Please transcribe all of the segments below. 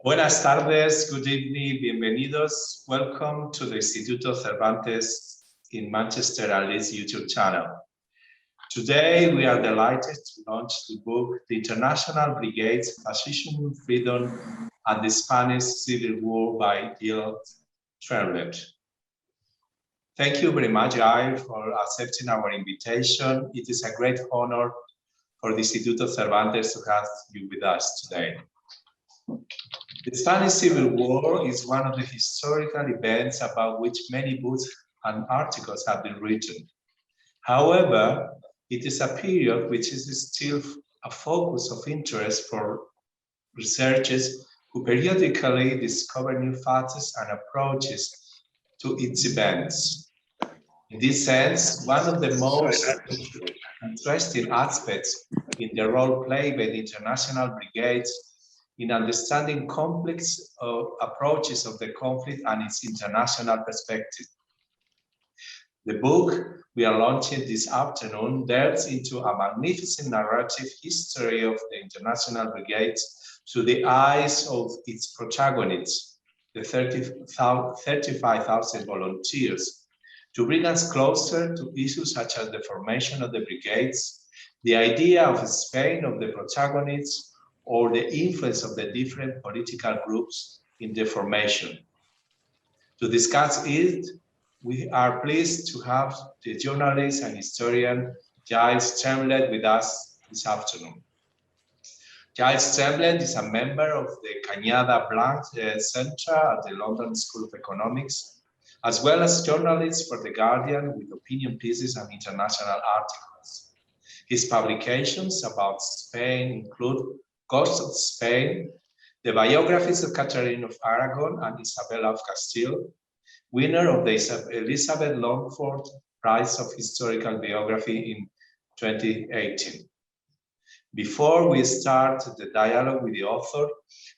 Buenas tardes, good evening, bienvenidos. Welcome to the Instituto Cervantes in Manchester and Leeds YouTube channel. Today, we are delighted to launch the book, The International Brigades, Fascism, Freedom, and the Spanish Civil War by Giles Tremlett. Thank you very much, Giles, for accepting our invitation. It is a great honor for the Instituto Cervantes to have you with us today. The Spanish Civil War is one of the historical events about which many books and articles have been written. However, it is a period which is still a focus of interest for researchers who periodically discover new facets and approaches to its events. In this sense, one of the most interesting aspects in the role played by the International Brigades in understanding complex approaches of the conflict and its international perspective. The book we are launching this afternoon delves into a magnificent narrative history of the International Brigades through the eyes of its protagonists, the 35,000 volunteers, to bring us closer to issues such as the formation of the brigades, the idea of Spain of the protagonists, or the influence of the different political groups in the formation. To discuss it, we are pleased to have the journalist and historian Giles Tremlett with us this afternoon. Giles Tremlett is a member of the Cañada Blanc Centre at the London School of Economics, as well as journalist for The Guardian with opinion pieces and international articles. His publications about Spain include Ghosts of Spain, the biographies of Catherine of Aragon and Isabella of Castile, winner of the Elizabeth Longford Prize of Historical Biography in 2018. Before we start the dialogue with the author,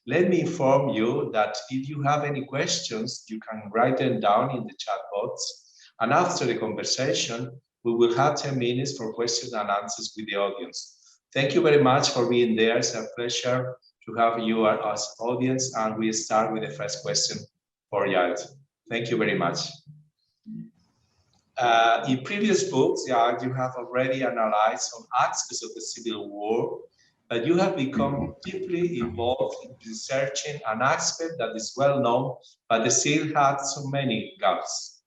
let me inform you that if you have any questions, you can write them down in the chat box, and after the conversation, we will have 10 minutes for questions and answers with the audience. Thank you very much for being there. It's a pleasure to have you as audience, and we start with the first question for Giles. Thank you very much. In previous books, you have already analyzed some aspects of the Civil War, but you have become deeply involved in researching an aspect that is well known, but still has so many gaps.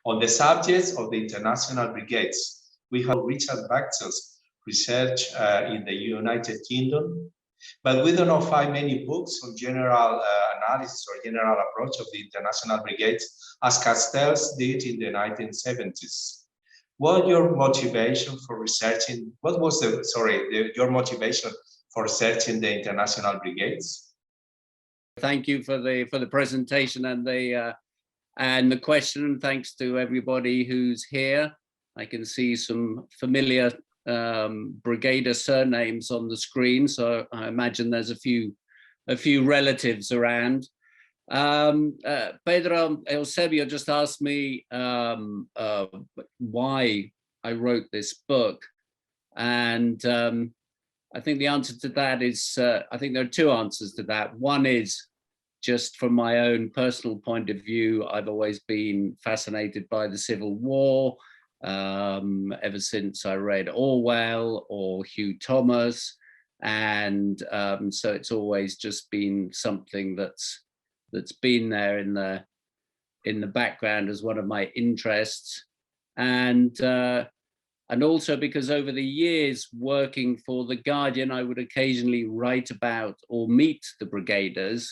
On the subjects of the International Brigades, we have Richard Bachtel's research in the United Kingdom, but we don't find many books on general analysis or general approach of the International Brigades as Castells did in the 1970s. What your motivation for researching? What was your motivation for researching the International Brigades? Thank you for the presentation and the question. Thanks to everybody who's here. I can see some familiar brigadier surnames on the screen, so I imagine there's a few relatives around. Pedro Eusebio just asked me why I wrote this book, and I think the answer to that is I think there are two answers to that. One is just from my own personal point of view. I've always been fascinated by the Civil War. Ever since I read Orwell or Hugh Thomas, and so it's always just been something that's been there in the background as one of my interests, and also because over the years working for The Guardian, I would occasionally write about or meet the brigaders,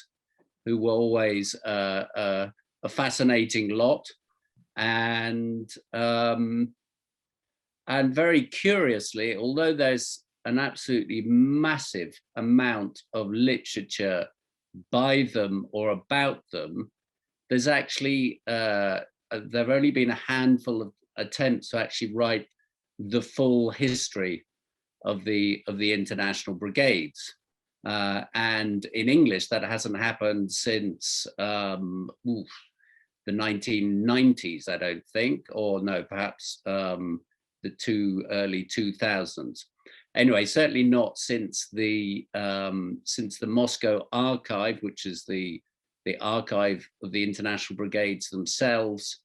who were always a fascinating lot. And very curiously, although there's an absolutely massive amount of literature by them or about them, there's actually there've only been a handful of attempts to actually write the full history of the International Brigades, and in English that hasn't happened since the 1990s, I don't think, or no, perhaps the early 2000s. anyway, certainly not since the Moscow archive, which is the archive of the International Brigades themselves,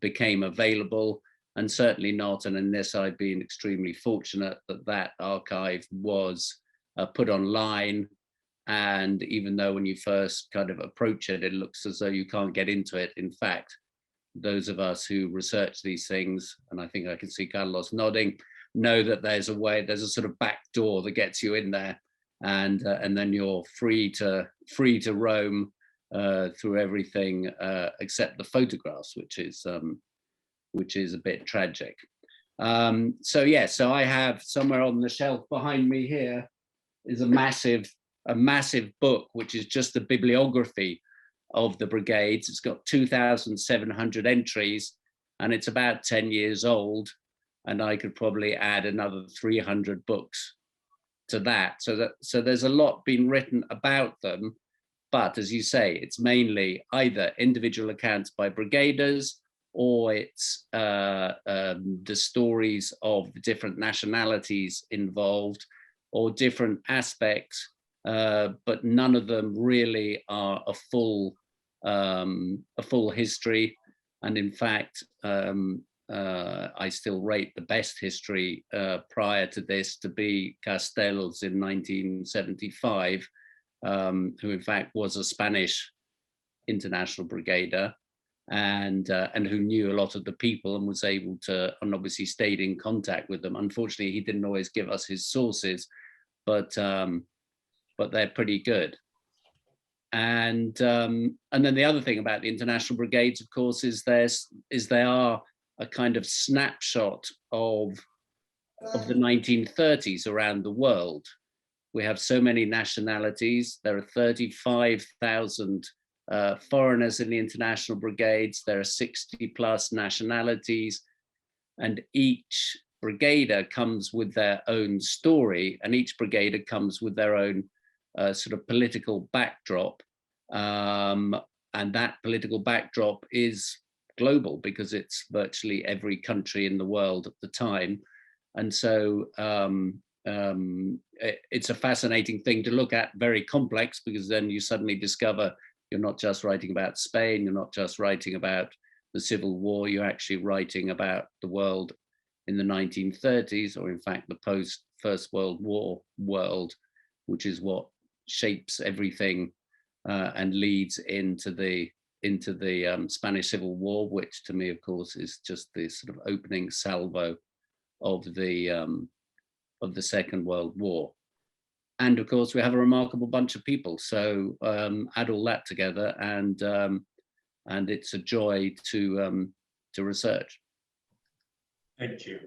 became available, and certainly not, and in this I've been extremely fortunate that archive was put online. And even though when you first kind of approach it, it looks as though you can't get into it, in fact, those of us who research these things, and I think I can see Carlos nodding, know that there's a way, there's a sort of back door that gets you in there, and then you're free to roam through everything except the photographs, which is a bit tragic. So yeah, so I have somewhere on the shelf behind me here is a massive book, which is just the bibliography of the brigades. It's got 2,700 entries, and it's about 10 years old. And I could probably add another 300 books to that. So there's a lot been written about them. But as you say, it's mainly either individual accounts by brigaders, or it's the stories of the different nationalities involved, or different aspects, but none of them really are a full history. And in fact, I still rate the best history prior to this to be Castells in 1975, who in fact was a Spanish international brigader, and who knew a lot of the people and was able to, and obviously stayed in contact with them. Unfortunately, he didn't always give us his sources, but they're pretty good. And then the other thing about the international brigades, of course, is they are a kind of snapshot of the 1930s around the world. We have so many nationalities. There are 35,000 foreigners in the international brigades. There are 60 plus nationalities, and each brigader comes with their own story, and each brigader comes with their own sort of political backdrop. And that political backdrop is global because it's virtually every country in the world at the time. And so it's a fascinating thing to look at, very complex, because then you suddenly discover you're not just writing about Spain, you're not just writing about the Civil War, you're actually writing about the world in the 1930s, or in fact the post-First World War world, which is what shapes everything and leads into the Spanish Civil War, which to me, of course, is just the sort of opening salvo of the Second World War. And of course, we have a remarkable bunch of people. So add all that together, and it's a joy to research. Thank you.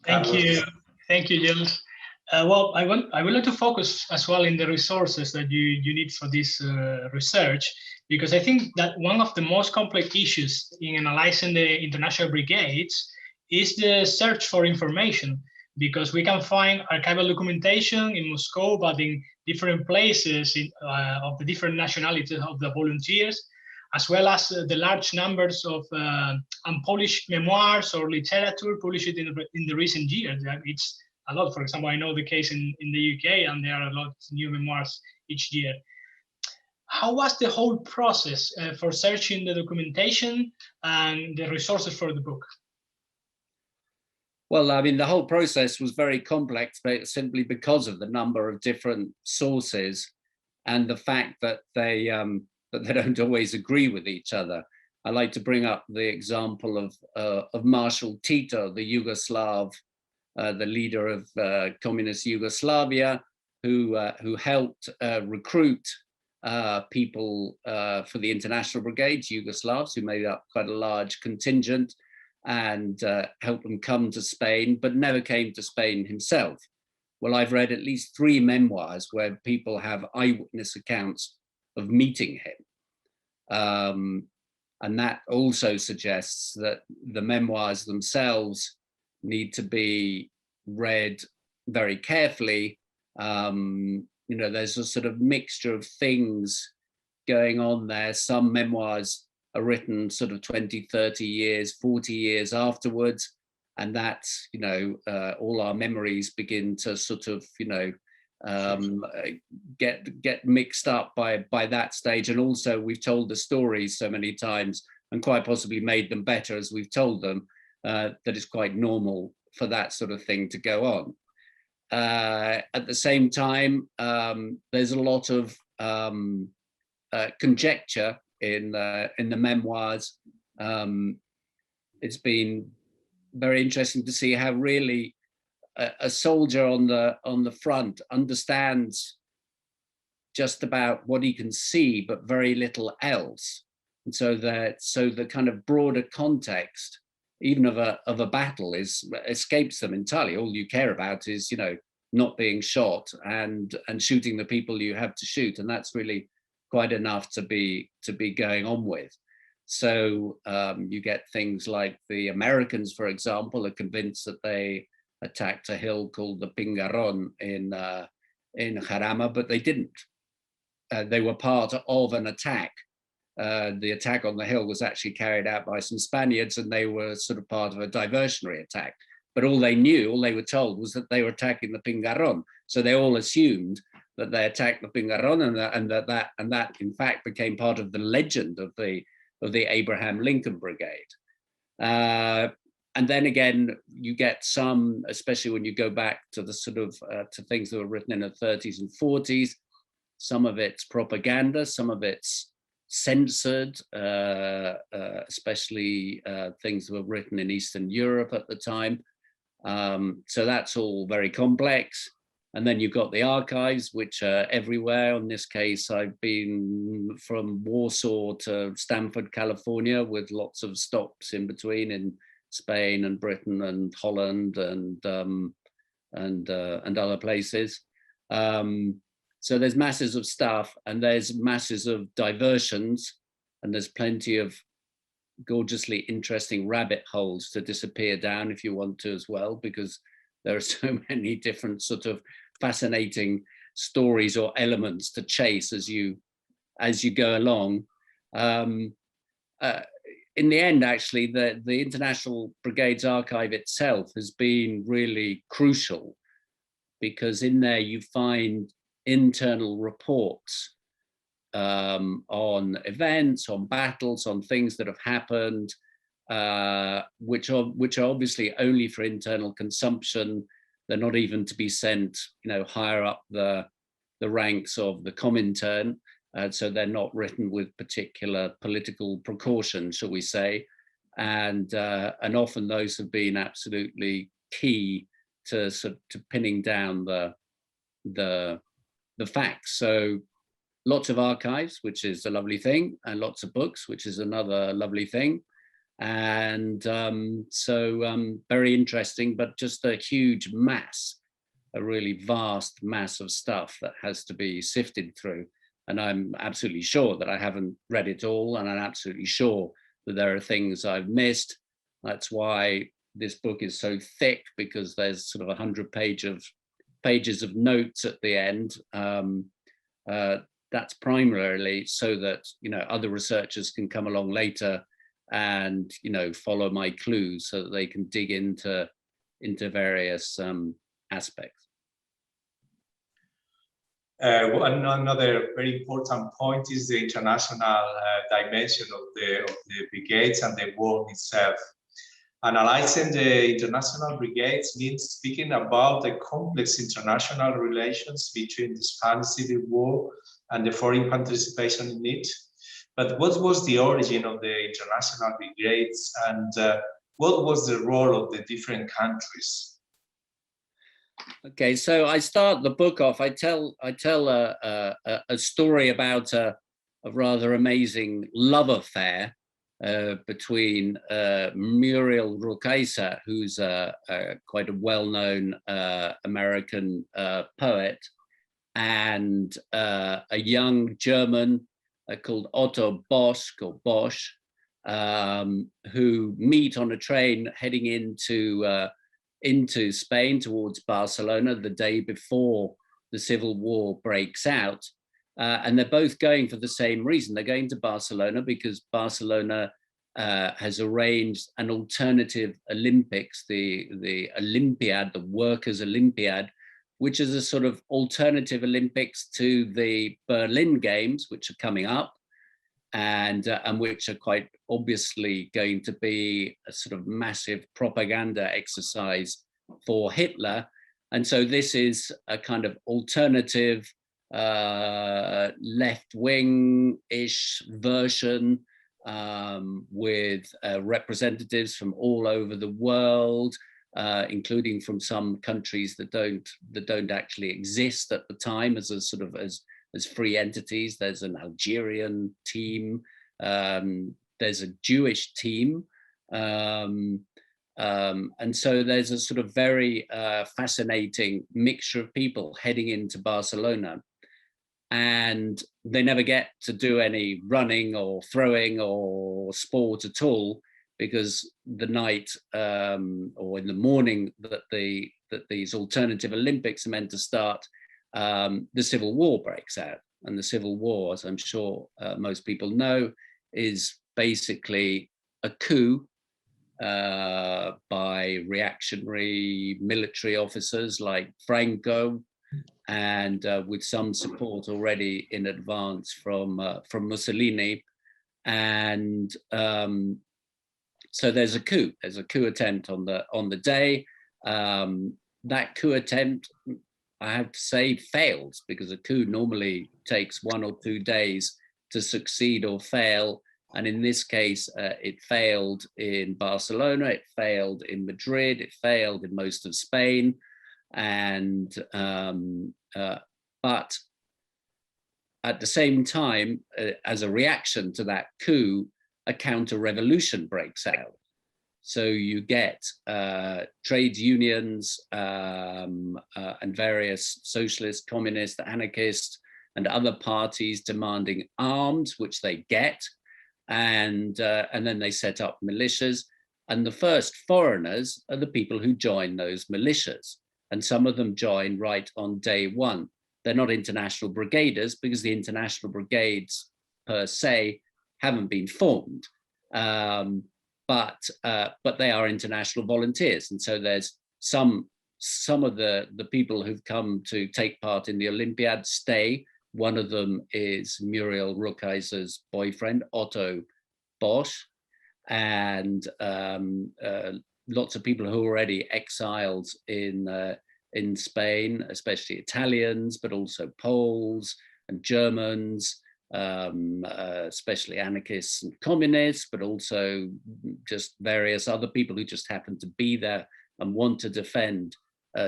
Thank you, Giles. Well, I would like to focus as well in the resources that you need for this research, because I think that one of the most complex issues in analyzing the international brigades is the search for information, because we can find archival documentation in Moscow, but in different places of the different nationalities of the volunteers, as well as the large numbers of unpublished memoirs or literature published in the recent years. It's a lot. For example, I know the case in the UK, and there are a lot of new memoirs each year. How was the whole process for searching the documentation and the resources for the book? Well, I mean, the whole process was very complex, but simply because of the number of different sources and the fact that they don't always agree with each other. I like to bring up the example of Marshal Tito, the Yugoslav, the leader of communist Yugoslavia, who helped recruit people for the international brigades, Yugoslavs, who made up quite a large contingent, and helped them come to Spain, but never came to Spain himself. Well, I've read at least 3 memoirs where people have eyewitness accounts of meeting him. And that also suggests that the memoirs themselves need to be read very carefully. You know, there's a sort of mixture of things going on there. Some memoirs are written sort of 20, 30 years, 40 years afterwards, and that's, you know, all our memories begin to sort of, you know, get mixed up by that stage. And also we've told the stories so many times and quite possibly made them better as we've told them, that it's quite normal for that sort of thing to go on. At the same time, there's a lot of conjecture in the memoirs. It's been very interesting to see how really a soldier on the front understands just about what he can see, but very little else. And so the kind of broader context, even of a battle, escapes them entirely. All you care about is, you know, not being shot and shooting the people you have to shoot, and that's really quite enough to be going on with. So you get things like the Americans, for example, are convinced that they attacked a hill called the Pingarrón in Jarama, but they didn't. They were part of an attack. The attack on the hill was actually carried out by some Spaniards, and they were sort of part of a diversionary attack. But all they knew, all they were told, was that they were attacking the Pingarrón. So they all assumed that they attacked the Pingarrón, and that in fact became part of the legend of the Abraham Lincoln Brigade. And then again, you get some, especially when you go back to the sort of to things that were written in the 30s and 40s. Some of it's propaganda, some of it's censored, especially things that were written in Eastern Europe at the time. So that's all very complex. And then you've got the archives, which are everywhere. In this case, I've been from Warsaw to Stanford, California, with lots of stops in between in Spain and Britain and Holland and other places. So there's masses of stuff, and there's masses of diversions, and there's plenty of gorgeously interesting rabbit holes to disappear down if you want to as well, because there are so many different sort of fascinating stories or elements to chase as you go along. In the end, actually, the International Brigades archive itself has been really crucial, because in there you find internal reports on events, on battles, on things that have happened, which are obviously only for internal consumption. They're not even to be sent, you know, higher up the ranks of the Comintern. So they're not written with particular political precaution, shall we say, and often those have been absolutely key to pinning down the facts. So lots of archives, which is a lovely thing, and lots of books, which is another lovely thing. And very interesting, but just a huge mass, a really vast mass of stuff that has to be sifted through. And I'm absolutely sure that I haven't read it all, and I'm absolutely sure that there are things I've missed. That's why this book is so thick, because there's sort of 100 pages of notes at the end. That's primarily so that, you know, other researchers can come along later and, you know, follow my clues so that they can dig into various aspects. Another very important point is the international dimension of the brigades and the war itself. Analyzing the international brigades means speaking about the complex international relations between the Spanish Civil War and the foreign participation in it. But what was the origin of the international brigades, and what was the role of the different countries? Okay, so I start the book off. I tell a story about a rather amazing love affair between Muriel Rukeyser, who's quite a well-known American poet, and a young German called Otto Bosch, or Bosch, who meet on a train heading into Spain towards Barcelona the day before the Civil War breaks out. And they're both going for the same reason. They're going to Barcelona because Barcelona has arranged an alternative Olympics, the Olympiad, the Workers' Olympiad, which is a sort of alternative Olympics to the Berlin Games, which are coming up, and which are quite obviously going to be a sort of massive propaganda exercise for Hitler. And so this is a kind of alternative left-wing-ish version with representatives from all over the world, including from some countries that don't actually exist at the time as a sort of as free entities. There's an Algerian team, there's a Jewish team, and so there's a sort of very fascinating mixture of people heading into Barcelona. And they never get to do any running or throwing or sport at all, because the night or in the morning that these alternative Olympics are meant to start, the Civil War breaks out. And the Civil War, as I'm sure most people know, is basically a coup by reactionary military officers like Franco, and with some support already in advance from Mussolini. And so there's a coup attempt on the day. That coup attempt, I have to say, fails, because a coup normally takes 1 or 2 days to succeed or fail. And in this case, it failed in Barcelona, it failed in Madrid, it failed in most of Spain. And but at the same time, as a reaction to that coup, a counter-revolution breaks out. So you get trade unions and various socialist, communist, anarchist, and other parties demanding arms, which they get, and then they set up militias. And the first foreigners are the people who join those militias. And some of them join right on day one. They're not international brigaders, because the international brigades per se haven't been formed, but they are international volunteers. And so there's some of the people who've come to take part in the Olympiad stay. One of them is Muriel Rukeyser's boyfriend, Otto Bosch, and lots of people who are already exiled in Spain, especially Italians, but also Poles and Germans, especially anarchists and communists, but also just various other people who just happen to be there and want to defend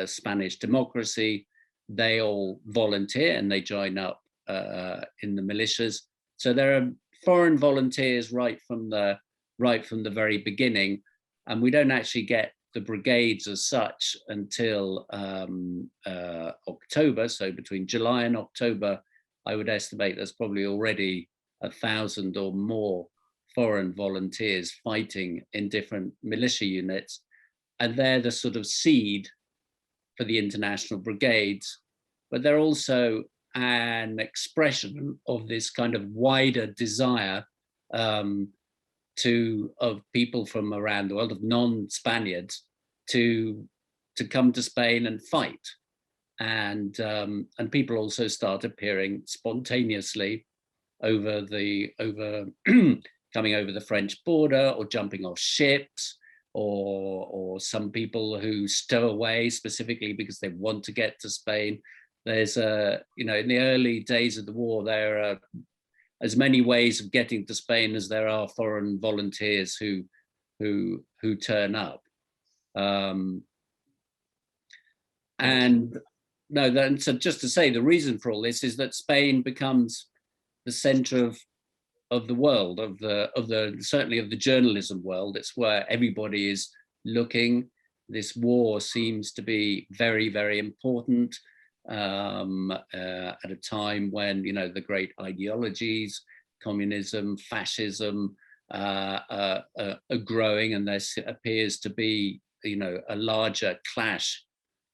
Spanish democracy. They all volunteer and they join up in the militias. So there are foreign volunteers right from the very beginning, and we don't actually get the brigades as such until October. So between July and October, I would estimate there's probably already 1,000 or more foreign volunteers fighting in different militia units. And they're the sort of seed for the international brigades, but they're also an expression of this kind of wider desire of people from around the world, of non-Spaniards, to come to Spain and fight. And people also start appearing spontaneously coming over the French border, or jumping off ships, or some people who stow away specifically because they want to get to Spain. There's in the early days of the war, there are as many ways of getting to Spain as there are foreign volunteers who turn up. So just to say, the reason for all this is that Spain becomes the center of the world, certainly of the journalism world. It's where everybody is looking. This war seems to be very, very important at a time when the great ideologies, communism, fascism, are growing, and there appears to be a larger clash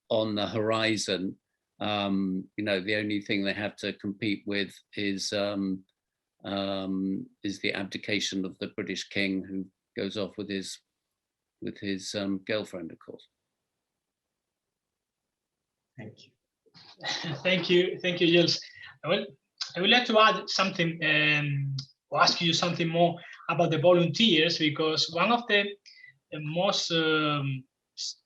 on the horizon. The only thing they have to compete with is is the abdication of the British king, who goes off with his girlfriend, of course. Thank you. Thank you, Giles. I would like to add something, or ask you something more about the volunteers, because one of the most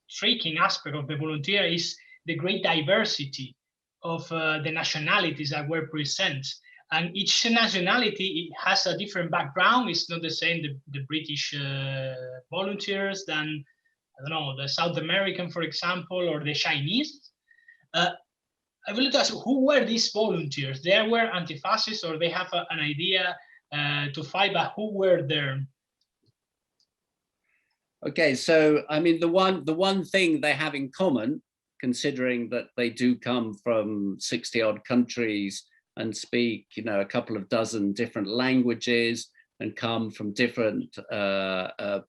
striking aspect of the volunteer is the great diversity of the nationalities that were present. And each nationality has a different background. It's not the same, the British volunteers than, I don't know, the South American, for example, or the Chinese. I would like to ask, who were these volunteers? They were anti-fascists, or they have an idea to fight, but who were there? Okay, so I mean, the one thing they have in common, considering that they do come from 60-odd countries and speak, you know, a couple of dozen different languages, and come from different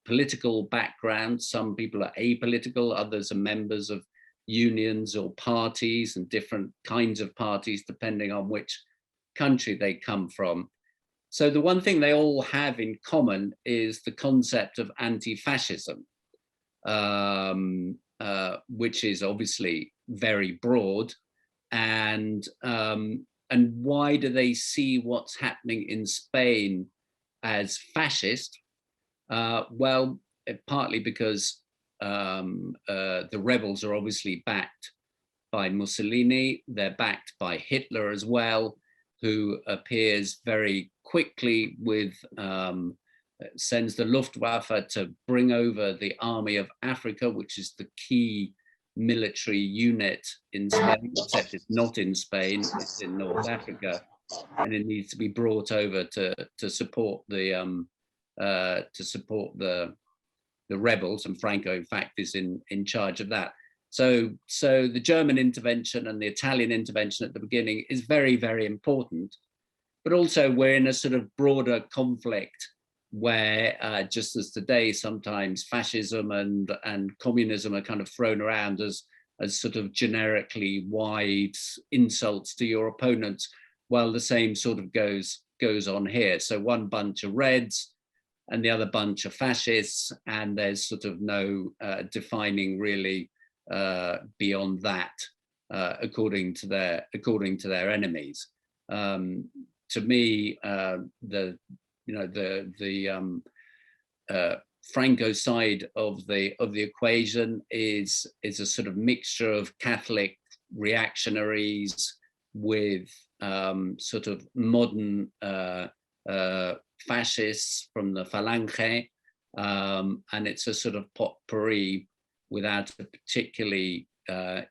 political backgrounds. Some people are apolitical, others are members of unions or parties, and different kinds of parties depending on which country they come from. So the one thing they all have in common is the concept of anti-fascism, which is obviously very broad. And why do they see what's happening in Spain as fascist? Well, partly because the rebels are obviously backed by Mussolini. They're backed by Hitler as well, who appears very quickly with, sends the Luftwaffe to bring over the Army of Africa, which is the key military unit in Spain, except it's not in Spain, it's in North Africa, and it needs to be brought over to support the rebels, and Franco, in fact, is in charge of that. So the German intervention and the Italian intervention at the beginning is very, very important. But also we're in a sort of broader conflict where, just as today, sometimes fascism and communism are kind of thrown around as sort of generically wide insults to your opponents, while the same sort of goes on here. So one bunch of Reds and the other bunch of fascists, and there's sort of no defining really beyond that, according to their enemies. To me, the Franco side of the equation is a sort of mixture of Catholic reactionaries with sort of modern fascists from the Falange, and it's a sort of potpourri without a particularly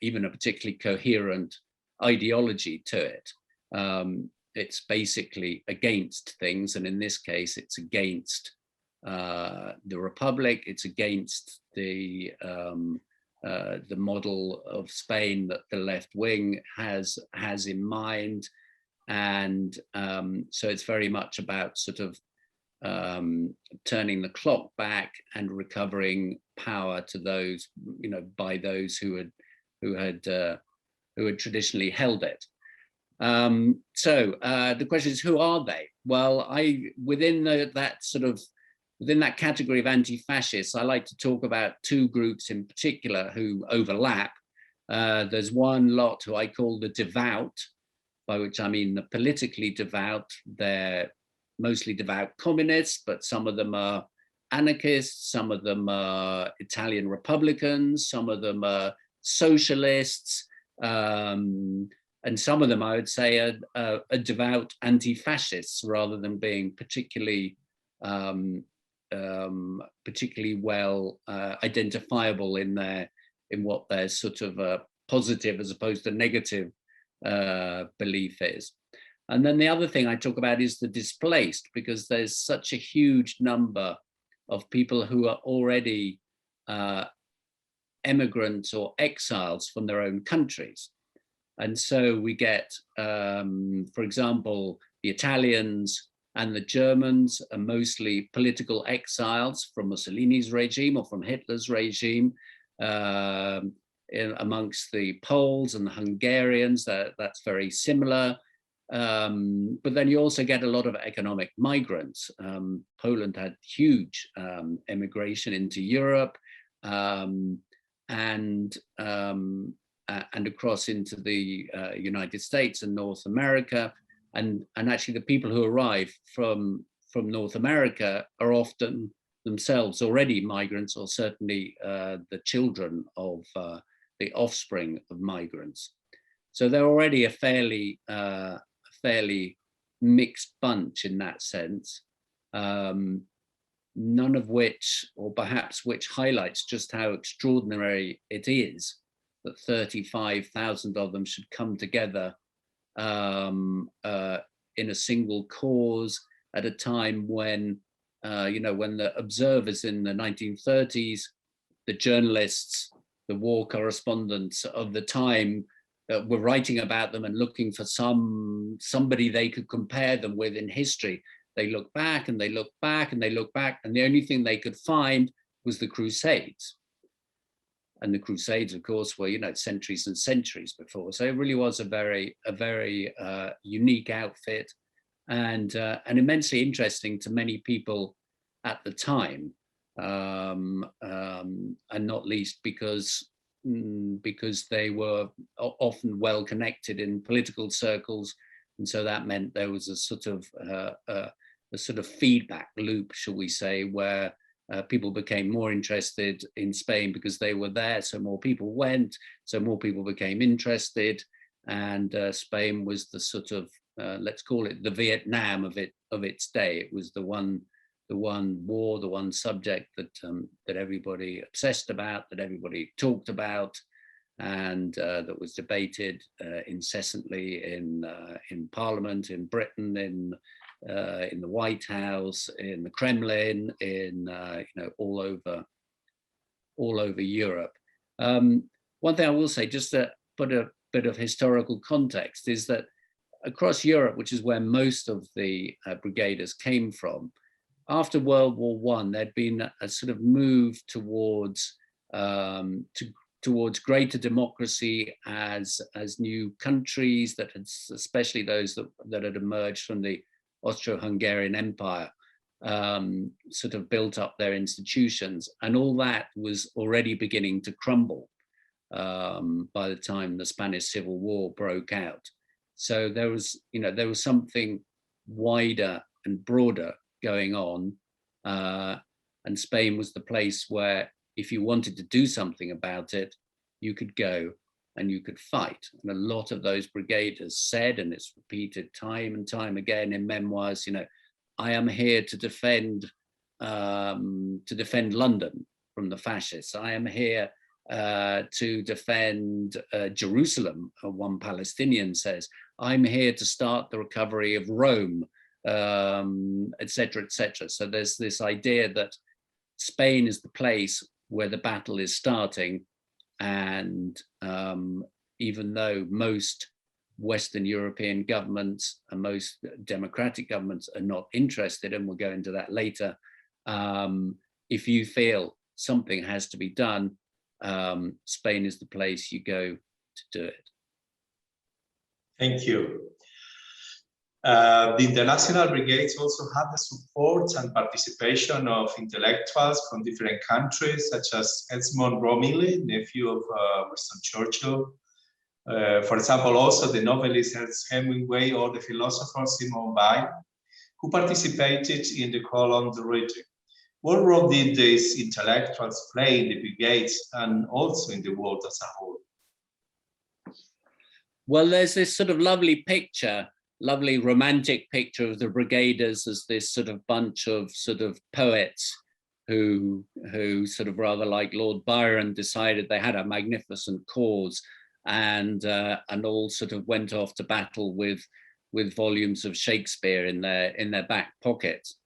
even a particularly coherent ideology to it. It's basically against things, and in this case, it's against the Republic. It's against the model of Spain that the left wing has in mind, and so it's very much about sort of turning the clock back and recovering power to those, you know, by those who had traditionally held it. So the question is, who are they? Well, within that category of anti-fascists, I like to talk about two groups in particular who overlap. There's one lot who I call the devout, by which I mean the politically devout. They're mostly devout communists, but some of them are anarchists, some of them are Italian Republicans, some of them are socialists, and some of them, I would say, are devout anti-fascists, rather than being particularly well identifiable in what their sort of positive as opposed to negative belief is. And then the other thing I talk about is the displaced, because there's such a huge number of people who are already emigrants or exiles from their own countries. And so we get, for example, the Italians and the Germans are mostly political exiles from Mussolini's regime or from Hitler's regime. Amongst the Poles and the Hungarians, that's very similar. but then you also get a lot of economic migrants. Poland had huge immigration into Europe and across into the United States and North America. And actually the people who arrive from North America are often themselves already migrants, or certainly the children of the offspring of migrants. So they're already a fairly mixed bunch in that sense, none of which, or perhaps which highlights just how extraordinary it is that 35,000 of them should come together in a single cause at a time when, when the observers in the 1930s, the journalists, the war correspondents of the time were writing about them and looking for somebody they could compare them with in history. They look back and they look back and they look back, and the only thing they could find was the Crusades. And the Crusades, of course, were centuries and centuries before. So it really was a very unique outfit, and immensely interesting to many people at the time, and not least because they were often well connected in political circles, and so that meant there was a sort of feedback loop, shall we say, where people became more interested in Spain because they were there, so more people went, so more people became interested, and Spain was the sort of let's call it the Vietnam of its day. It was the one war, the one subject that everybody obsessed about, that everybody talked about, and that was debated incessantly in Parliament, in Britain, in the White House, in the Kremlin, in all over Europe. One thing I will say, just to put a bit of historical context, is that across Europe, which is where most of the brigaders came from, after World War I, there'd been a sort of move towards greater democracy as new countries that had, especially those that had emerged from the Austro-Hungarian Empire, sort of built up their institutions, and all that was already beginning to crumble by the time the Spanish Civil War broke out. So there was something wider and broader going on, and Spain was the place where, if you wanted to do something about it, you could go and you could fight. And a lot of those brigaders said, and it's repeated time and time again in memoirs, I am here to defend London from the fascists. I am here to defend Jerusalem, one Palestinian says. I'm here to start the recovery of Rome, etc., etc. So there's this idea that Spain is the place where the battle is starting, and even though most Western European governments and most democratic governments are not interested, and we'll go into that later, if you feel something has to be done, Spain is the place you go to do it. Thank you. The International Brigades also had the support and participation of intellectuals from different countries, such as Edmund Romilly, nephew of Winston Churchill. For example, also the novelist Ernest Hemingway, or the philosopher Simone Weil, who participated in the colon de Ruyter. What role did these intellectuals play in the brigades and also in the world as a whole? Well, there's this sort of lovely romantic picture of the brigaders as this sort of bunch of sort of poets who sort of, rather like Lord Byron, decided they had a magnificent cause, and all sort of went off to battle with volumes of Shakespeare in their back pockets.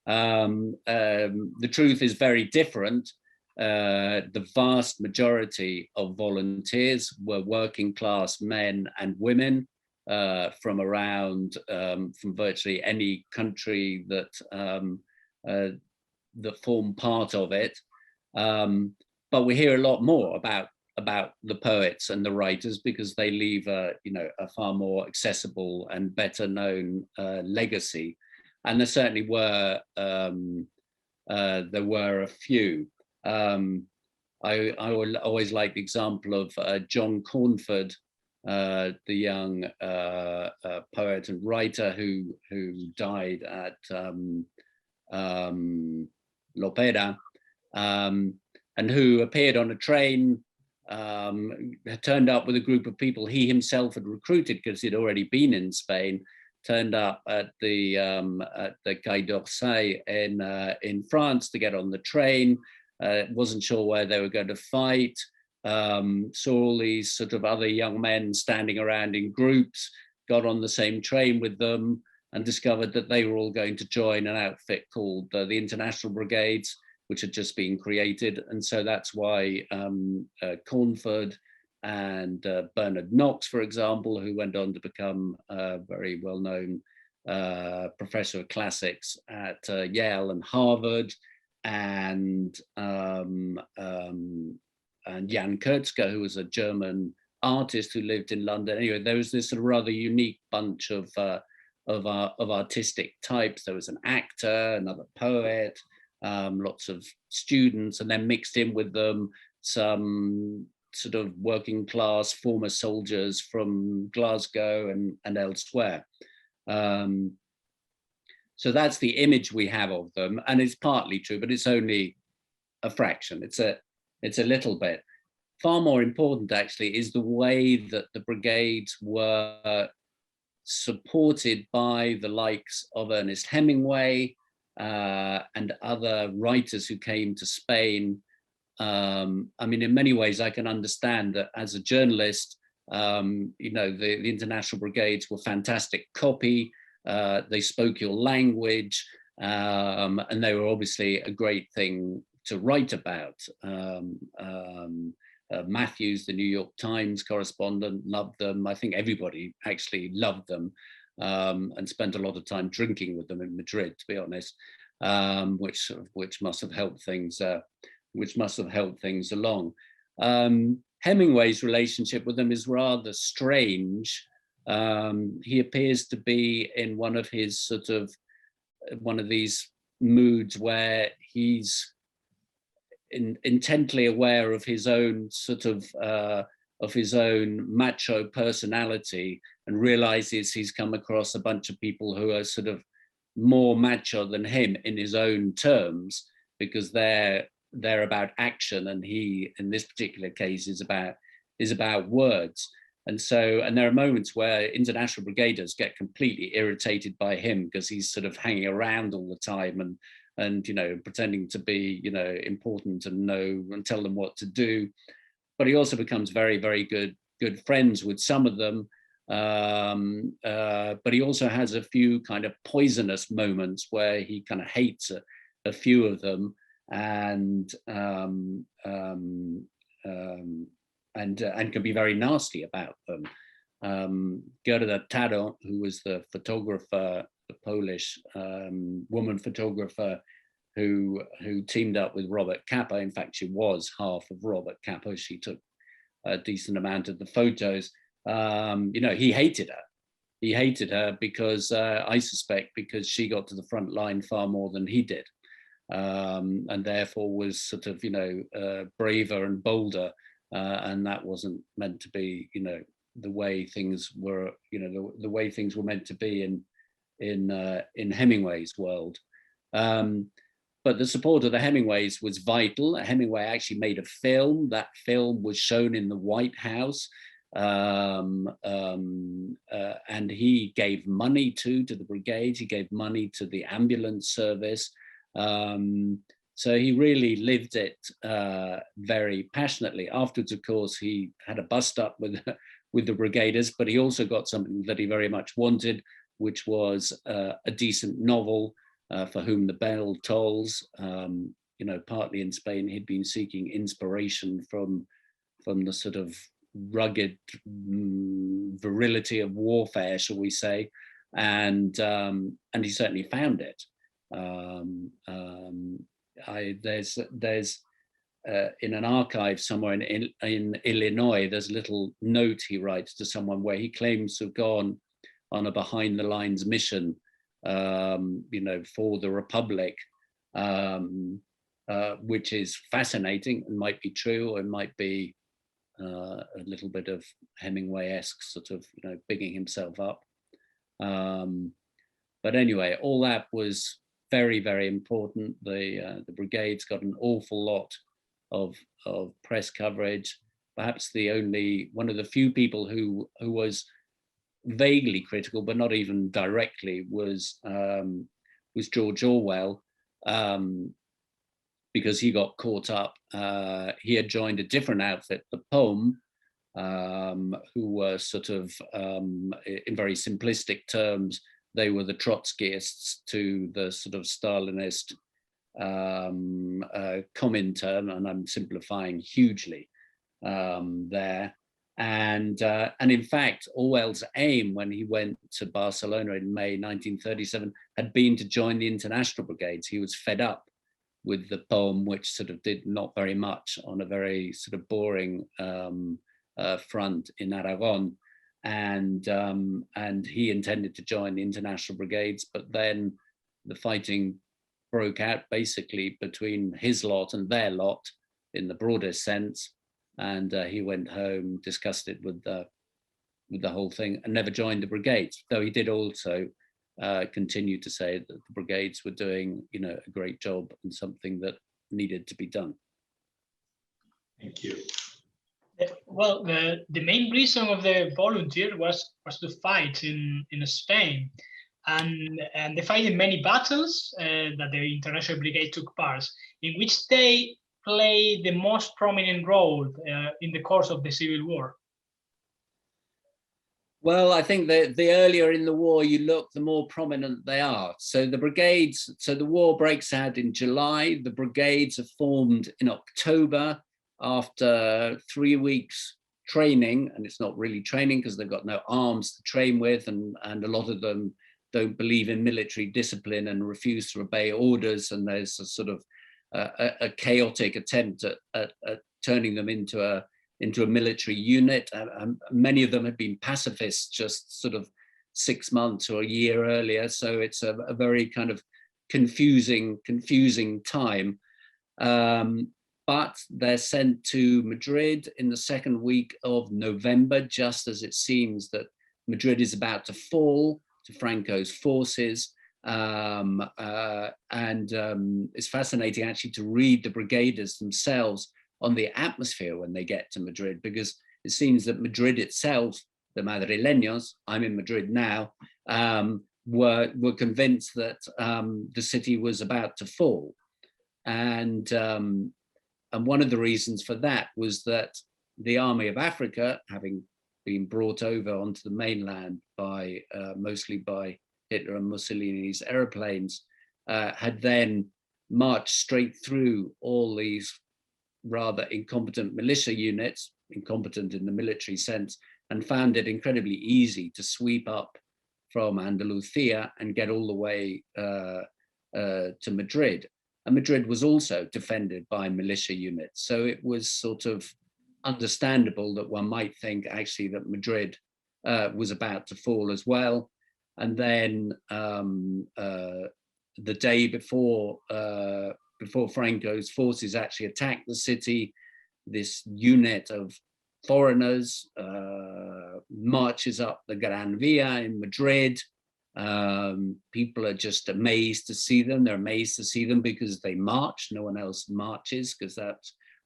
The truth is very different. The vast majority of volunteers were working class men and women from virtually any country that formed part of it. But we hear a lot more about about the poets and the writers, because they leave a far more accessible and better known legacy. And there certainly were a few. I always like the example of John Cornford, the young poet and writer who died at Lopera, and who appeared on a train, turned up with a group of people he himself had recruited because he'd already been in Spain, turned up at the Quai d'Orsay in France to get on the train, wasn't sure where they were going to fight, saw all these sort of other young men standing around in groups, got on the same train with them, and discovered that they were all going to join an outfit called the International Brigades, which had just been created. And so that's why Cornford and Bernard Knox, for example, who went on to become a very well-known professor of classics at Yale and Harvard, and Jan Kurtzke, who was a German artist who lived in London. Anyway, there was this sort of rather unique bunch of artistic types. There was an actor, another poet, lots of students, and then mixed in with them some sort of working class former soldiers from Glasgow and elsewhere. So that's the image we have of them, and it's partly true, but it's only a fraction. It's a little bit. Far more important, actually, is the way that the brigades were supported by the likes of Ernest Hemingway and other writers who came to Spain. I mean, in many ways, I can understand that as a journalist, the International Brigades were fantastic copy. They spoke your language, and they were obviously a great thing to write about. Matthews, the New York Times correspondent, loved them. I think everybody actually loved them, and spent a lot of time drinking with them in Madrid, to be honest, which must have helped things. Which must have helped things along. Hemingway's relationship with them is rather strange. He appears to be in one of these moods where he's intently aware of his own macho personality, and realizes he's come across a bunch of people who are sort of more macho than him in his own terms, because they're about action, and he, in this particular case, is about words. And there are moments where International Brigaders get completely irritated by him because he's sort of hanging around all the time and pretending to be important and know and tell them what to do. But he also becomes very, very good friends with some of them. But he also has a few kind of poisonous moments where he kind of hates a few of them, and can be very nasty about them. Gerda Tadon, who was the photographer, the Polish woman photographer who teamed up with Robert Capa. In fact, she was half of Robert Capa. She took a decent amount of the photos. He hated her. He hated her because I suspect because she got to the front line far more than he did. And therefore was sort of, braver and bolder, and that wasn't meant to be, the way things were, the way things were meant to be in Hemingway's world. But the support of the Hemingways was vital. Hemingway actually made a film. That film was shown in the White House, and he gave money to the brigades. He gave money to the ambulance service. So he really lived it very passionately. Afterwards, of course, he had a bust up with the brigaders, but he also got something that he very much wanted, which was a decent novel, For Whom the Bell Tolls. Partly in Spain, he'd been seeking inspiration from the sort of rugged virility of warfare, shall we say, and he certainly found it. There's in an archive somewhere in Illinois, there's a little note he writes to someone where he claims to have gone on a behind the lines mission, for the Republic, which is fascinating and might be true, or it might be a little bit of Hemingway-esque sort of, bigging himself up. But anyway, all that was very, very important. The brigades got an awful lot of press coverage. Perhaps one of the few people who was vaguely critical, but not even directly, was George Orwell, because he got caught up. He had joined a different outfit, the POM, who were sort of, in very simplistic terms, they were the Trotskyists to the sort of Stalinist Comintern, and I'm simplifying hugely there. And in fact, Orwell's aim when he went to Barcelona in May 1937 had been to join the International Brigades. He was fed up with the POM, which sort of did not very much on a very sort of boring front in Aragon. And he intended to join the International Brigades, but then the fighting broke out basically between his lot and their lot in the broadest sense, and he went home disgusted with the whole thing and never joined the brigades, though he did also continue to say that the brigades were doing a great job and something that needed to be done. Thank you. Well, the main reason of the volunteer was to fight in Spain, and they fight in many battles that the International Brigade took part, in which they play the most prominent role in the course of the Civil War. Well, I think that the earlier in the war you look, the more prominent they are. So the brigades, so the war breaks out in July. The brigades are formed in October after 3 weeks training, and it's not really training because they've got no arms to train with, and a lot of them don't believe in military discipline and refuse to obey orders, and there's a sort of a chaotic attempt at turning them into a military unit. Many of them had been pacifists just sort of 6 months or a year earlier, so it's a very kind of confusing time. But they're sent to Madrid in the second week of November, just as it seems that Madrid is about to fall to Franco's forces. It's fascinating actually to read the brigaders themselves on the atmosphere when they get to Madrid, because it seems that Madrid itself, the Madrileños, I'm in Madrid now, were convinced that the city was about to fall. And one of the reasons for that was that the Army of Africa, having been brought over onto the mainland by mostly by Hitler and Mussolini's airplanes, had then marched straight through all these rather incompetent militia units, incompetent in the military sense, and found it incredibly easy to sweep up from Andalusia and get all the way to Madrid. And Madrid was also defended by militia units. So it was sort of understandable that one might think actually that Madrid was about to fall as well. And then the day before Franco's forces actually attacked the city, this unit of foreigners marches up the Gran Via in Madrid. People are just amazed to see them. They're amazed to see them because they march. No one else marches, because that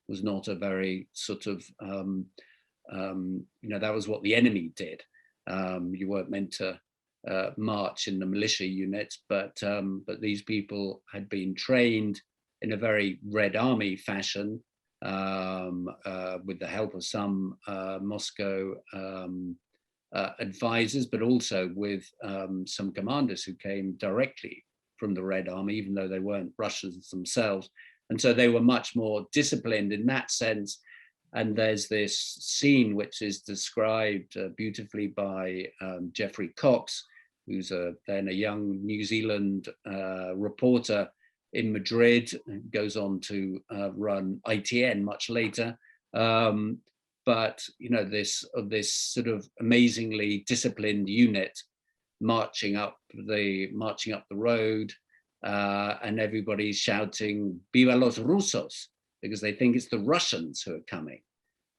was not a very sort of, that was what the enemy did. You weren't meant to march in the militia units, but these people had been trained in a very Red Army fashion, with the help of some Moscow advisors, but also with some commanders who came directly from the Red Army, even though they weren't Russians themselves. And so they were much more disciplined in that sense. And there's this scene which is described beautifully by Geoffrey Cox, who's then a young New Zealand reporter, in Madrid, and goes on to run ITN much later. But this sort of amazingly disciplined unit marching up the road, and everybody's shouting "Viva los Rusos" because they think it's the Russians who are coming.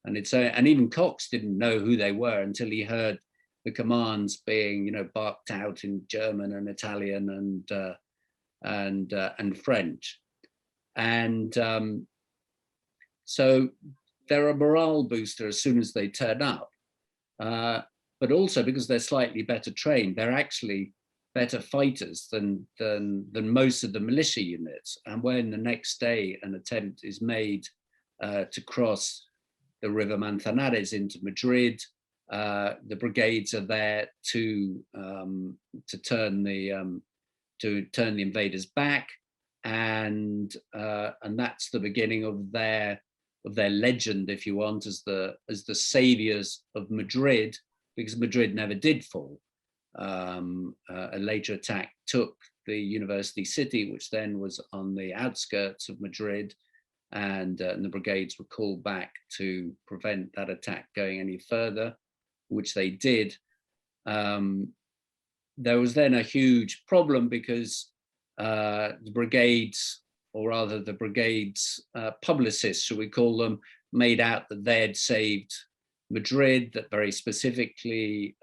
And and even Cox didn't know who they were until he heard the commands being barked out in German and Italian and French. And so they're a morale booster as soon as they turn up, but also because they're slightly better trained, they're actually better fighters than most of the militia units. And when the next day an attempt is made to cross the River Manzanares into Madrid, the brigades are there to turn the invaders back, and that's the beginning of their legend, if you want, as the saviors of Madrid, because Madrid never did fall. A later attack took the university city, which then was on the outskirts of Madrid, and the brigades were called back to prevent that attack going any further, which they did. There was then a huge problem because the brigades, or rather the brigades publicists, shall we call them, made out that they had saved Madrid, that very specifically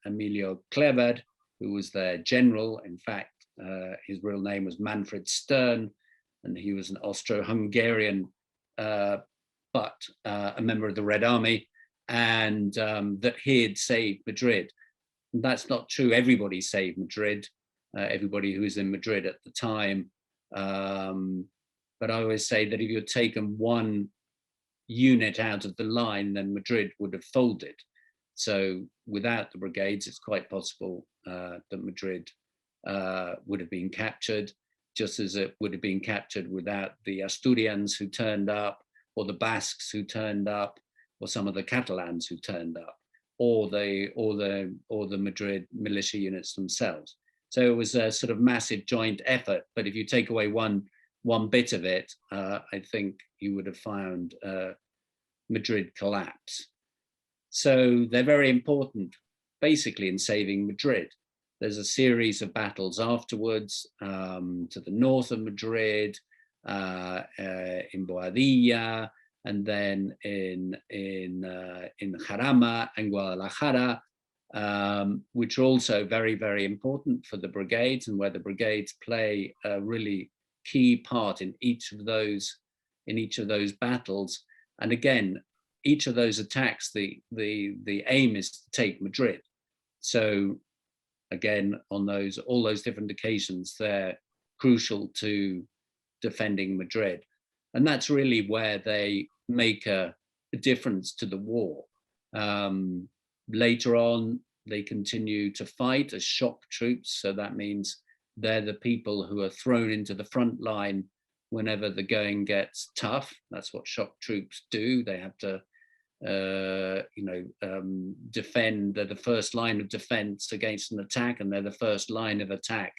Emilio Clever, who was their general, in fact, his real name was Manfred Stern, and he was an Austro-Hungarian, but a member of the Red Army, and that he had saved Madrid. And that's not true. Everybody saved Madrid, everybody who was in Madrid at the time. But I always say that if you had taken one unit out of the line, then Madrid would have folded. So without the brigades, it's quite possible that Madrid would have been captured, just as it would have been captured without the Asturians who turned up, or the Basques who turned up, or some of the Catalans who turned up, or the Madrid militia units themselves. So it was a sort of massive joint effort. But if you take away one bit of it, I think you would have found Madrid collapse. So they're very important, basically, in saving Madrid. There's a series of battles afterwards to the north of Madrid, in Boadilla, and then in Jarama and Guadalajara, which are also very, very important for the brigades, and where the brigades play a really key part in each of those battles. And again, each of those attacks, the aim is to take Madrid. So again, on all those different occasions, they're crucial to defending Madrid. And that's really where they make a difference to the war. Later on, they continue to fight as shock troops. So that means they're the people who are thrown into the front line whenever the going gets tough. That's what shock troops do. They have to defend. They're the first line of defense against an attack, and they're the first line of attack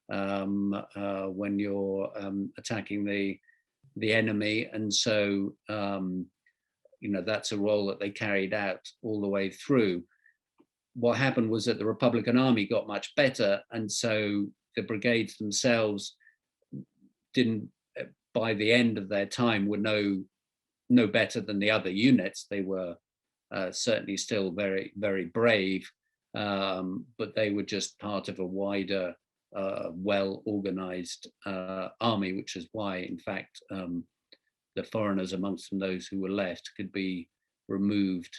when you're attacking the enemy. And so that's a role that they carried out all the way through. What happened was that the Republican Army got much better, and so the brigades themselves didn't, by the end of their time, were no better than the other units. They were certainly still very, very brave, but they were just part of a wider, well-organized army, which is why, in fact, the foreigners amongst them, those who were left, could be removed